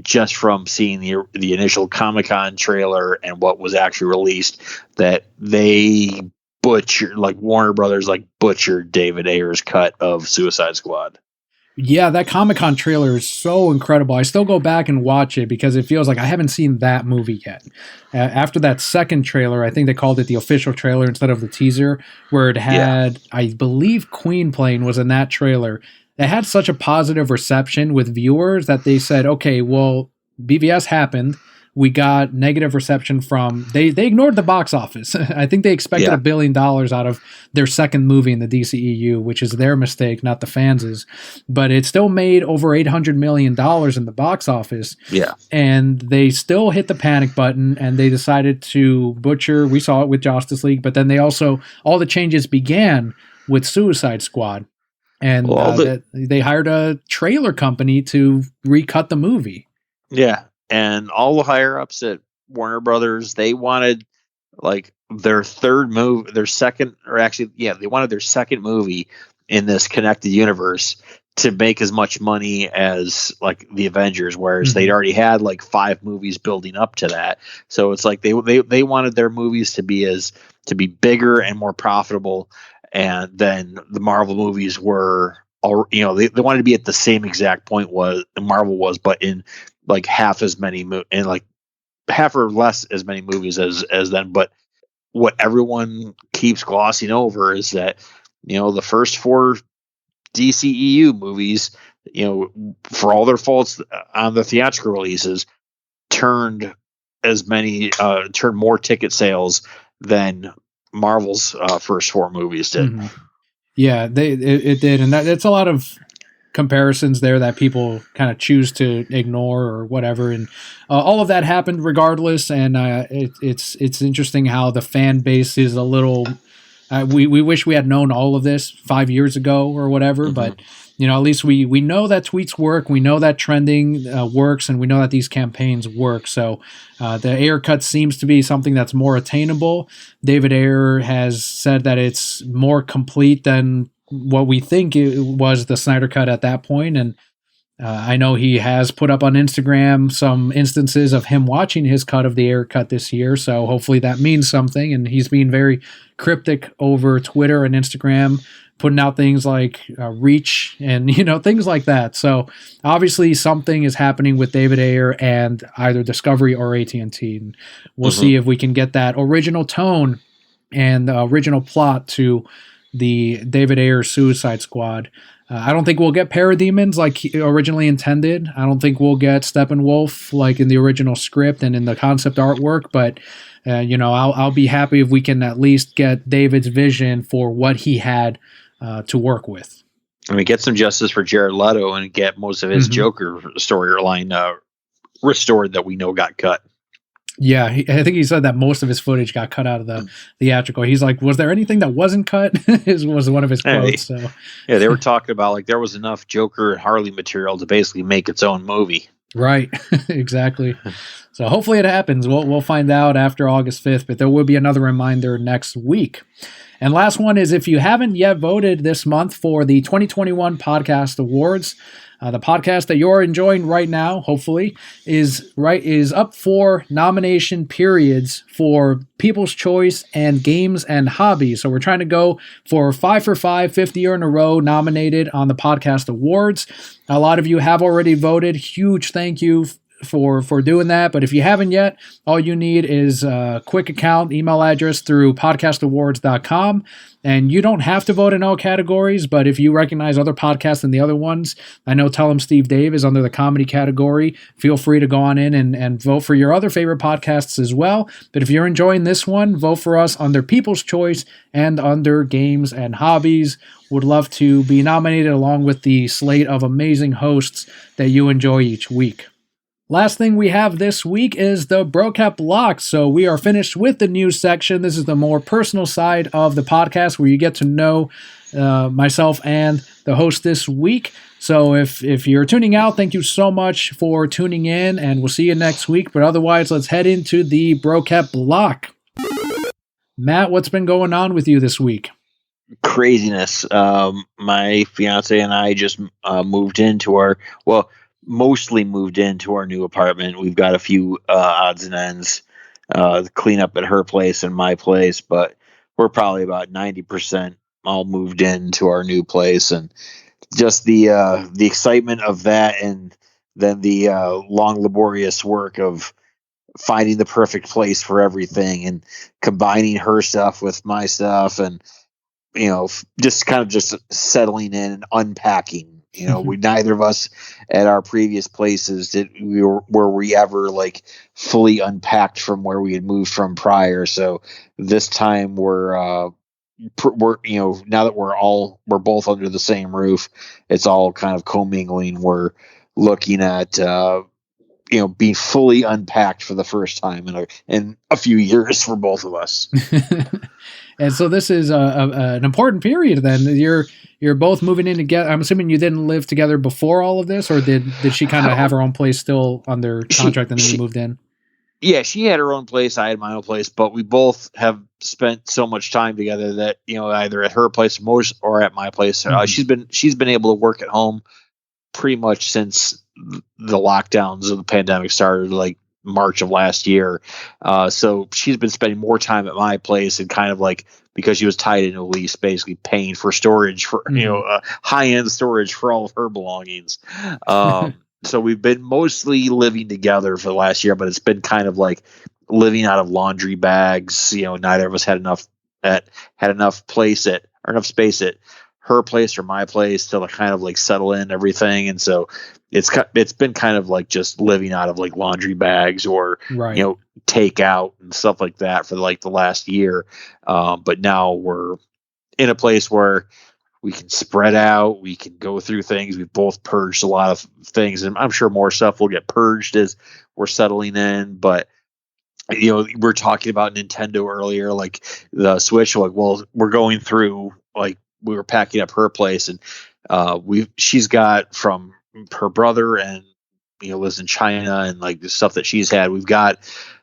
just from seeing the initial Comic-Con trailer and what was actually released, that they Warner Brothers butchered David Ayer's cut of Suicide Squad. Yeah, that Comic-Con trailer is so incredible. I still go back and watch it because it feels like I haven't seen that movie yet. After that second trailer, I think they called it the official trailer instead of the teaser, where it had, I believe Queen playing was in that trailer. It had such a positive reception with viewers that they said, okay, well, BVS happened. We got negative reception from they ignored the box office. I think they expected $1 billion out of their second movie in the DCEU, which is their mistake, not the fans'. But it still made over $800 million in the box office. Yeah. And they still hit the panic button and they decided to butcher. We saw it with Justice League, but then they also, all the changes began with Suicide Squad. And they hired a trailer company to recut the movie. Yeah. And all the higher ups at Warner Brothers, they wanted their third movie, they wanted their second movie in this connected universe to make as much money as like the Avengers, whereas they'd already had like 5 movies building up to that. So it's like they wanted their movies to be bigger and more profitable, and then the Marvel movies were all, you know, they wanted to be at the same exact point was Marvel was, but in like half as many in like half or less as many movies as them. But what everyone keeps glossing over is that, you know, the first 4 DCEU movies, you know, for all their faults on the theatrical releases, turned more ticket sales than Marvel's first 4 movies did. Yeah, it did, and it's a lot of comparisons there that people kind of choose to ignore or whatever, and all of that happened regardless. And it's interesting how the fan base is a little. We wish we had known all of this 5 years ago or whatever, but you know, at least we know that tweets work, we know that trending works, and we know that these campaigns work. So the Ayer cut seems to be something that's more attainable. David Ayer has said that it's more complete than what we think it was the Snyder cut at that point, and I know he has put up on Instagram some instances of him watching his cut of the Ayer cut this year, so hopefully that means something. And he's being very cryptic over Twitter and Instagram, putting out things like reach and, you know, things like that. So obviously something is happening with David Ayer and either Discovery or AT&T. And we'll see if we can get that original tone and the original plot to the David Ayer Suicide Squad. I don't think we'll get parademons like he originally intended. I don't think we'll get Steppenwolf like in the original script and in the concept artwork. But you know, I'll be happy if we can at least get David's vision for what he had to work with. I mean, get some justice for Jared Leto and get most of his Joker storyline restored that we know got cut. Yeah, I think he said that most of his footage got cut out of the theatrical. He's like, was there anything that wasn't cut? was one of his quotes. So. Yeah, they were talking about like there was enough Joker and Harley material to basically make its own movie. Right, exactly. So hopefully it happens. We'll find out after August 5th, but there will be another reminder next week. And last one is, if you haven't yet voted this month for the 2021 Podcast Awards, the podcast that you're enjoying right now, hopefully, is up for nomination periods for People's Choice and Games and Hobbies. So we're trying to go for 5 for 5, 5th year in a row nominated on the Podcast Awards. A lot of you have already voted. Huge thank you for doing that. But if you haven't yet, all you need is a quick account, email address through podcastawards.com. And you don't have to vote in all categories, but if you recognize other podcasts than the other ones, I know Tell 'em Steve Dave is under the comedy category. Feel free to go on in and vote for your other favorite podcasts as well. But if you're enjoying this one, vote for us under People's Choice and under Games and Hobbies. Would love to be nominated along with the slate of amazing hosts that you enjoy each week. Last thing we have this week is the BroCat Block. So we are finished with the news section. This is the more personal side of the podcast where you get to know myself and the host this week. So if you're tuning out, thank you so much for tuning in, and we'll see you next week. But otherwise, let's head into the BroCat Block. Matt, what's been going on with you this week? Craziness. My fiance and I just mostly moved into our new apartment. We've got a few odds and ends clean up at her place and my place, but we're probably about 90% all moved into our new place. And just the excitement of that, and then the long laborious work of finding the perfect place for everything and combining her stuff with my stuff, and just kind of just settling in and unpacking. We neither of us at our previous places were we ever like fully unpacked from where we had moved from prior. So this time we're now that we're both under the same roof, it's all kind of commingling. We're looking at being fully unpacked for the first time in a few years for both of us. And so this is an important period. Then you're both moving in together. I'm assuming you didn't live together before all of this, or did she kind of have her own place still under contract and then you moved in? Yeah, she had her own place. I had my own place, but we both have spent so much time together that either at her place most or at my place. Mhm. She's been able to work at home pretty much since the lockdowns of the pandemic started, like March of last year. So she's been spending more time at my place and kind of like because she was tied into a lease, basically paying for storage for Mhm. high end storage for all of her belongings. So we've been mostly living together for the last year, but it's been kind of like living out of laundry bags. Neither of us had enough place at or enough space at her place or my place to like kind of like settle in everything, and so it's been kind of like just living out of like laundry bags or Right. takeout and stuff like that for like the last year. But now we're in a place where we can spread out, we can go through things. We've both purged a lot of things, and I'm sure more stuff will get purged as we're settling in. But we're talking about Nintendo earlier, like the Switch. Like, well, we're going through like we were packing up her place, and she's got from her brother and lives in China and like the stuff that she's had. We've got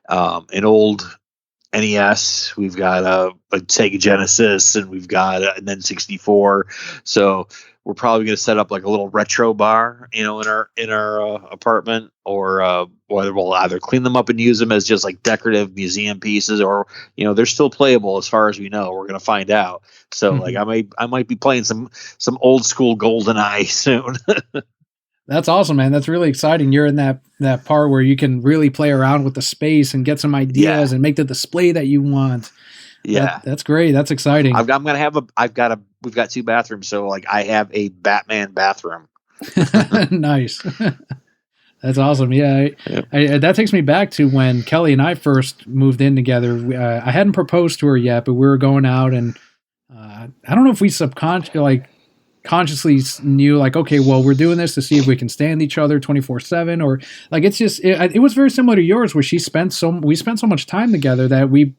an old NES, we've got a Sega Genesis, and we've got an N64. So we're probably going to set up like a little retro bar, in our apartment, or whether we'll either clean them up and use them as just like decorative museum pieces, or they're still playable as far as we know. We're going to find out. So like Mhm. I might be playing some old school GoldenEye soon. That's awesome, man. That's really exciting. You're in that part where you can really play around with the space and get some Yeah, ideas and make the display that you want. yeah. That's great. That's exciting. I'm gonna have we've got two bathrooms, so like I have a Batman bathroom. Nice. That's awesome. Yeah, Yeah. that takes me back to when Kelly and I first moved in together. I hadn't proposed to her yet, but we were going out, and I don't know if we consciously knew like, okay, well, we're doing this to see if we can stand each other 24/7, or like it's just it was very similar to yours, where we spent so much time together that we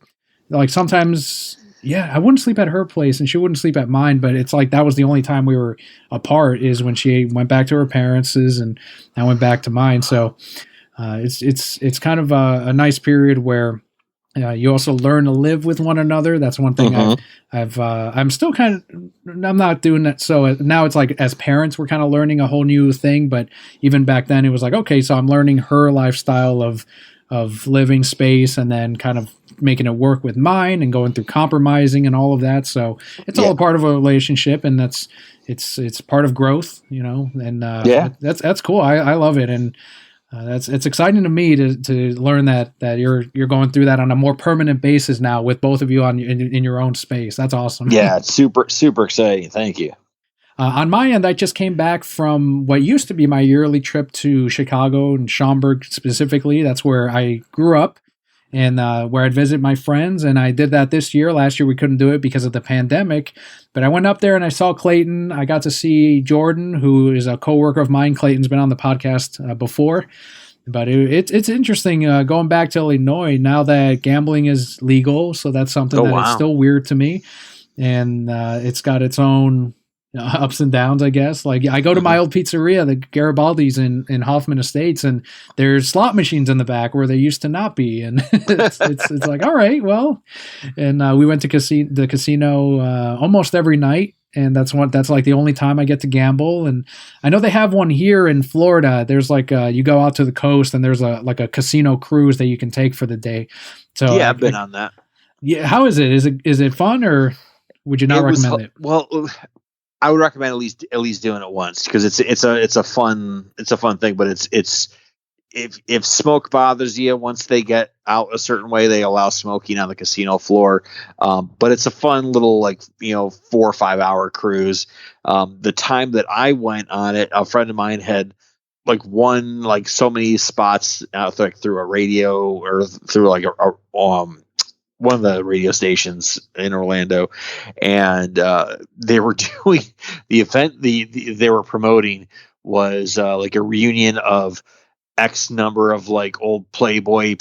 like sometimes. Yeah, I wouldn't sleep at her place and she wouldn't sleep at mine, but it's like that was the only time we were apart is when she went back to her parents' and I went back to mine. So it's kind of a nice period where you also learn to live with one another. That's one thing Mm-hmm. I'm still kind of, I'm not doing that. So now it's like as parents, we're kind of learning a whole new thing. But even back then, it was like, okay, so I'm learning her lifestyle of living space and then kind of making it work with mine and going through compromising and all of that. So it's all Yeah, a part of a relationship, and it's part of growth, and yeah, that's cool. I love it. And it's exciting to me to learn that you're going through that on a more permanent basis now with both of you in your own space. That's awesome. yeah. It's super super exciting. Thank you. On my end, I just came back from what used to be my yearly trip to Chicago and Schaumburg specifically. That's where I grew up and where I'd visit my friends. And I did that this year. Last year we couldn't do it because of the pandemic. But I went up there and I saw Clayton. I got to see Jordan, who is a coworker of mine. Clayton's been on the podcast before. But it's interesting going back to Illinois now that gambling is legal. So that's something Oh that is wow. still weird to me, and it's got its own ups and downs, I guess. Like I go to my Hmm. old pizzeria, the Garibaldi's in Hoffman Estates, and there's slot machines in the back where they used to not be, and it's like all right, well, and we went to the casino almost every night. And that's like the only time I get to gamble. And I know they have one here in Florida. There's like you go out to the coast and there's a casino cruise that you can take for the day. So Yeah, I've been on that. yeah, how is it? Is it fun or would you not It was recommend it? well. I would recommend at least doing it once because it's a fun thing, but it's if smoke bothers you, once they get out a certain way, they allow smoking on the casino floor. But it's a fun little 4 or 5 hour cruise. The time that I went on it, a friend of mine had like won like so many spots out like through a radio or through like one of the radio stations in Orlando, and they were doing the event. They were promoting was like a reunion of X number of like old Playboy,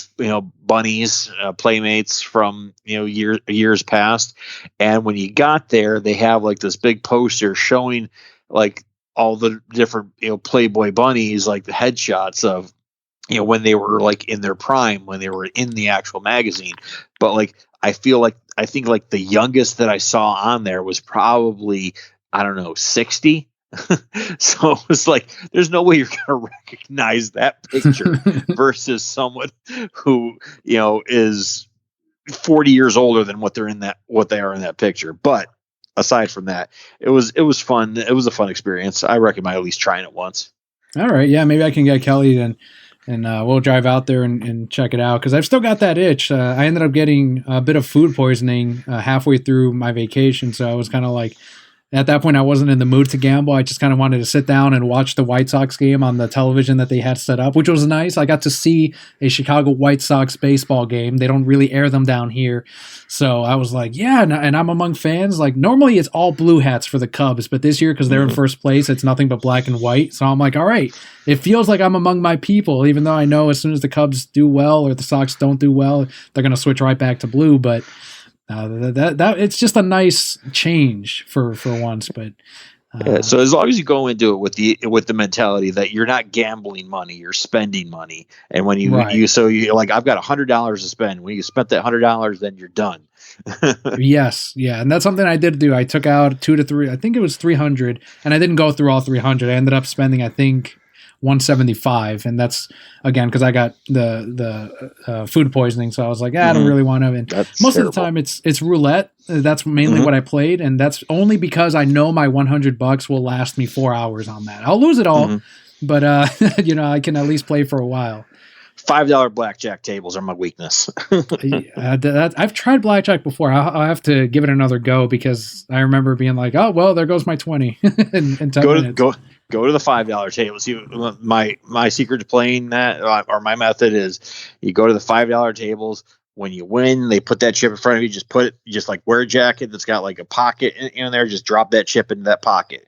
bunnies, playmates from years past. And when you got there, they have like this big poster showing like all the different Playboy bunnies, like the headshots of when they were like in their prime, when they were in the actual magazine. But like, I think like the youngest that I saw on there was probably, I don't know, 60. So it was like, there's no way you're going to recognize that picture versus someone who, is 40 years older than what they are in that picture. But aside from that, it was fun. It was a fun experience. I recommend at least trying it once. All right, yeah, maybe I can get Kelly and we'll drive out there and check it out because I've still got that itch. I ended up getting a bit of food poisoning halfway through my vacation, so I was kind of like, at that point, I wasn't in the mood to gamble. I just kind of wanted to sit down and watch the White Sox game on the television that they had set up, which was nice. I got to see a Chicago White Sox baseball game. They don't really air them down here. So I was like, yeah, and I'm among fans. Like, normally it's all blue hats for the Cubs, but this year, because they're in first place, it's nothing but black and white. So I'm like, all right, it feels like I'm among my people, even though I know as soon as the Cubs do well or the Sox don't do well, they're going to switch right back to blue. But that it's just a nice change for once. But yeah, so as long as you go into it with the mentality that you're not gambling money, you're spending money, and when you like, I've got $100 to spend. When you spent that $100, then you're done. Yes, yeah, and that's something I did do. I took out 2 to 3. I think it was 300, and I didn't go through all 300. I ended up spending, I think, 175, and that's again because I got the food poisoning, so I was like, I don't really want to. And most of the time it's roulette. That's mainly what I played, and that's only because I know my $100 will last me 4 hours on that. I'll lose it all, but I can at least play for a while. $5 blackjack tables are my weakness. I've tried blackjack before. I'll have to give it another go because I remember being like, oh well, there goes my 20 in 10 minutes. Go to the $5 table. See, my secret to playing that, or my method is, you go to the $5 tables. When you win, they put that chip in front of you. Just like wear a jacket that's got like a pocket in there. Just drop that chip into that pocket.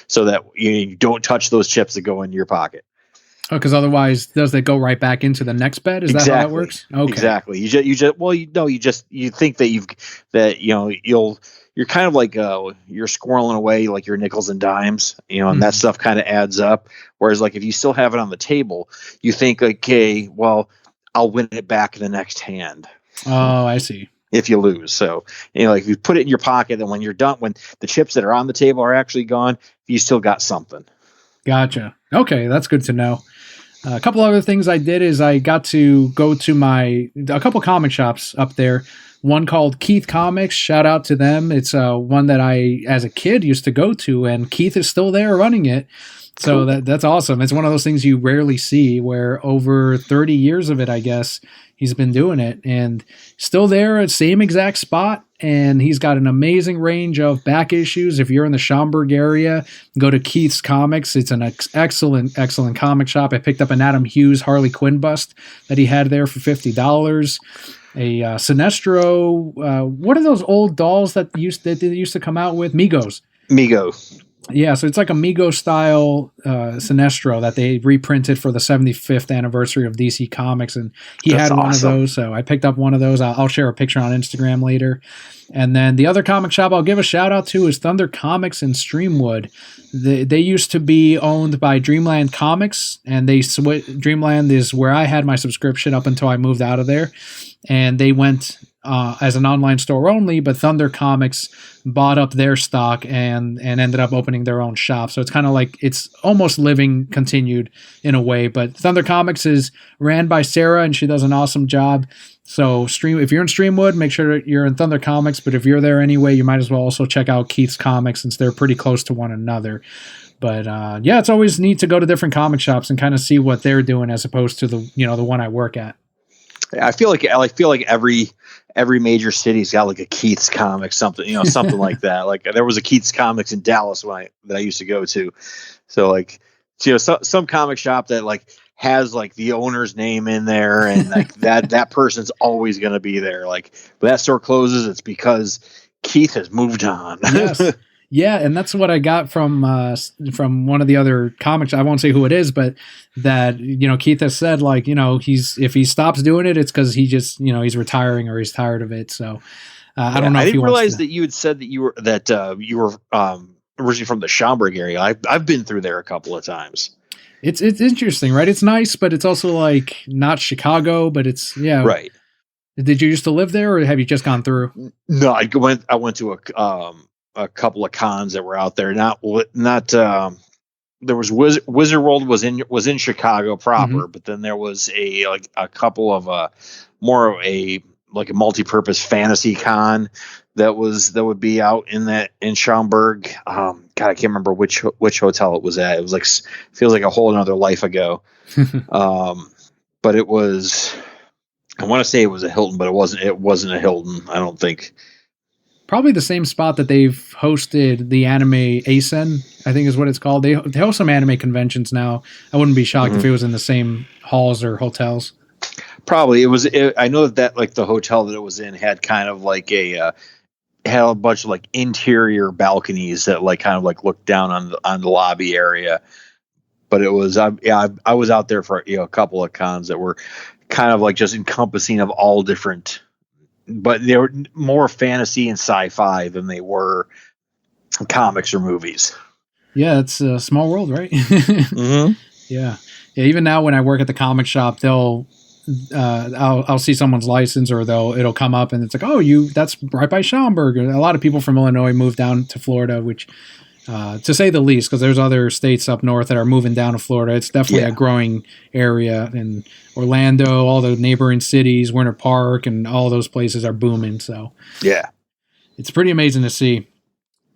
So that you don't touch those chips that go into your pocket. Oh, because otherwise, does they go right back into the next bet? Is that how that works? Okay. Exactly. You think that you're kind of like you're squirreling away like your nickels and dimes, and that stuff kind of adds up. Whereas like if you still have it on the table, you think like, okay, well, I'll win it back in the next hand. Oh, I see. If you lose. So, like if you put it in your pocket, then when you're done, when the chips that are on the table are actually gone, you still got something. Gotcha. Okay, that's good to know. A couple other things I did is I got to go to a couple comic shops up there. One called Keith Comics. Shout out to them. It's one that I, as a kid, used to go to, and Keith is still there running it. So cool. That's awesome. It's one of those things you rarely see, where over 30 years of it, I guess, he's been doing it, and still there, same exact spot. And he's got an amazing range of back issues. If you're in the Schaumburg area, go to Keith's Comics. It's an excellent comic shop. I picked up an Adam Hughes Harley Quinn bust that he had there for $50. A Sinestro. What are those old dolls that they used to come out with? Migos. Yeah, so it's like a Migos style Sinestro that they reprinted for the 75th anniversary of DC Comics, and That's had one awesome. Of those. So I picked up one of those. I'll share a picture on Instagram later. And then the other comic shop I'll give a shout out to is Thunder Comics in Streamwood. They used to be owned by Dreamland Comics, and Dreamland is where I had my subscription up until I moved out of there. And they went as an online store only, but Thunder Comics bought up their stock and ended up opening their own shop. So it's kind of like it's almost living continued in a way. But Thunder Comics is ran by Sarah, and she does an awesome job. So if you're in Streamwood, make sure you're in Thunder Comics. But if you're there anyway, you might as well also check out Keith's Comics, since they're pretty close to one another. But yeah, it's always neat to go to different comic shops and kind of see what they're doing as opposed to the one I work at. I feel like every major city's got like a Keith's Comics, something something like that. Like there was a Keith's Comics in Dallas that I used to go to. So like some comic shop that like has like the owner's name in there, and like that person's always going to be there. Like when that store closes, it's because Keith has moved on. Yes. Yeah, and that's what I got from one of the other comics. I won't say who it is, but that Keith has said, like, if he stops doing it, it's because he just he's retiring or he's tired of it. So I don't know. I didn't realize that you had said that you were originally from the Schaumburg area. I've been through there a couple of times. It's interesting, right? It's nice, but it's also like not Chicago, but it's Right. Did you used to live there, or have you just gone through? No, I went to a couple of cons that were out there. Not there was Wizard World was in Chicago proper, but then there was a couple of more of a like a multi-purpose fantasy con that would be out in Schaumburg. God, I can't remember which hotel it was at. It was like feels like a whole another life ago. But it was, I want to say it was a Hilton, but it wasn't a Hilton, I don't think. Probably the same spot that they've hosted the anime ASEN, I think is what it's called. They host some anime conventions now. I wouldn't be shocked if it was in the same halls or hotels. Probably I know that like the hotel that it was in had kind of like had a bunch of like interior balconies that like kind of like looked down on the lobby area. But it was I was out there for a couple of cons that were kind of like just encompassing of all different, but they were more fantasy and sci-fi than they were comics or movies. Yeah, it's a small world, right? Yeah. Even now, when I work at the comic shop, they'll I'll see someone's license, or it'll come up and it's like, oh, that's right by Schaumburg. A lot of people from Illinois move down to Florida, which to say the least, because there's other states up north that are moving down to Florida. It's definitely a growing area, and Orlando, all the neighboring cities, Winter Park, and all those places are booming. So yeah, it's pretty amazing to see.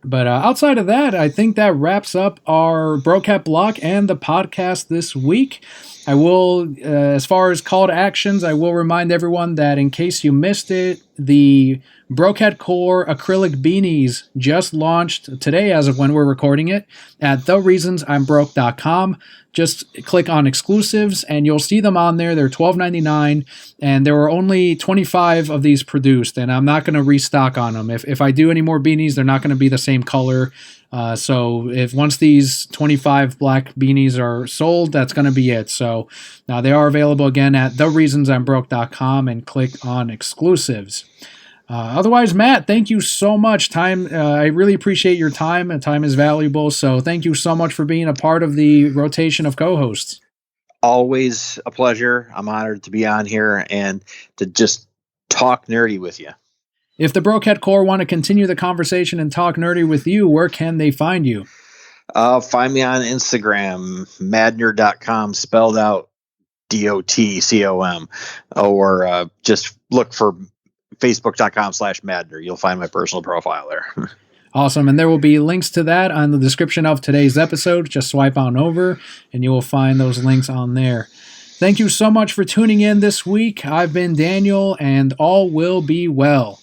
But outside of that, I think that wraps up our Brocat block and the podcast this week. I will, as far as call to actions, I will remind everyone that in case you missed it, the Brocat Core acrylic beanies just launched today as of when we're recording it at thereasonsimbroke.com. Just click on exclusives and you'll see them on there. They're $12.99 and there were only 25 of these produced, and I'm not going to restock on them. If I do any more beanies, they're not going to be the same color. So if once these 25 black beanies are sold, that's going to be it. So now they are available again at thereasonsimbroke.com and click on exclusives. Otherwise, Matt, thank you so much. I really appreciate your time, and time is valuable. So thank you so much for being a part of the rotation of co-hosts. Always a pleasure. I'm honored to be on here and to just talk nerdy with you. If the Brocat Core want to continue the conversation and talk nerdy with you, where can they find you? Find me on Instagram, madner.com, spelled out DOTCOM, or just look for facebook.com/Madner. You'll find my personal profile there. Awesome. And there will be links to that on the description of today's episode. Just swipe on over and you will find those links on there. Thank you so much for tuning in this week. I've been Daniel, and all will be well.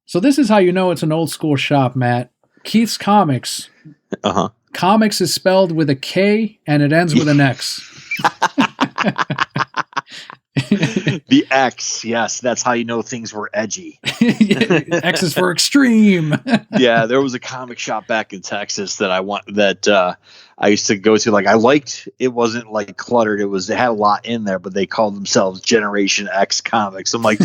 So this is how you know it's an old school shop, Matt. Keith's Comics. Comics is spelled with a K and it ends with an X. The X, yes, that's how you know things were edgy. X is for extreme. Yeah, there was a comic shop back in Texas that I used to go to. Like, I liked it. Wasn't like cluttered. It had a lot in there, but they called themselves Generation X Comics. I'm like,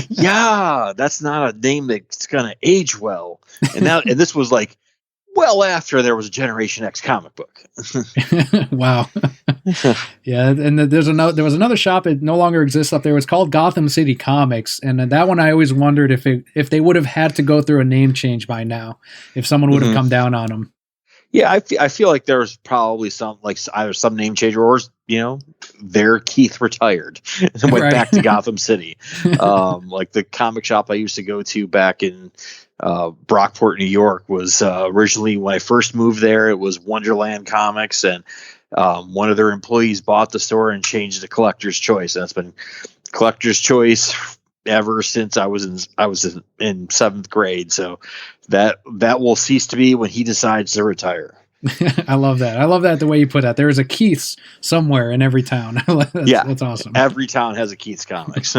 yeah, that's not a name that's gonna age well. And this was like well after there was a Generation X comic book. Wow. Yeah, and there was another shop. It no longer exists up there. It's called Gotham City Comics, and that one I always wondered if they would have had to go through a name change by now, if someone would have come down on them. Yeah, I feel like there was probably some, like, either some name change or there Keith retired and went back to Gotham City. Like the comic shop I used to go to back in Brockport, New York, was originally, when I first moved there, it was Wonderland Comics, and one of their employees bought the store and changed it to Collector's Choice, and it's been Collector's Choice ever since I was in 7th grade. So that will cease to be when he decides to retire. I love that. I love that, the way you put that. There is a Keith's somewhere in every town. That's awesome. Every town has a Keith's Comics.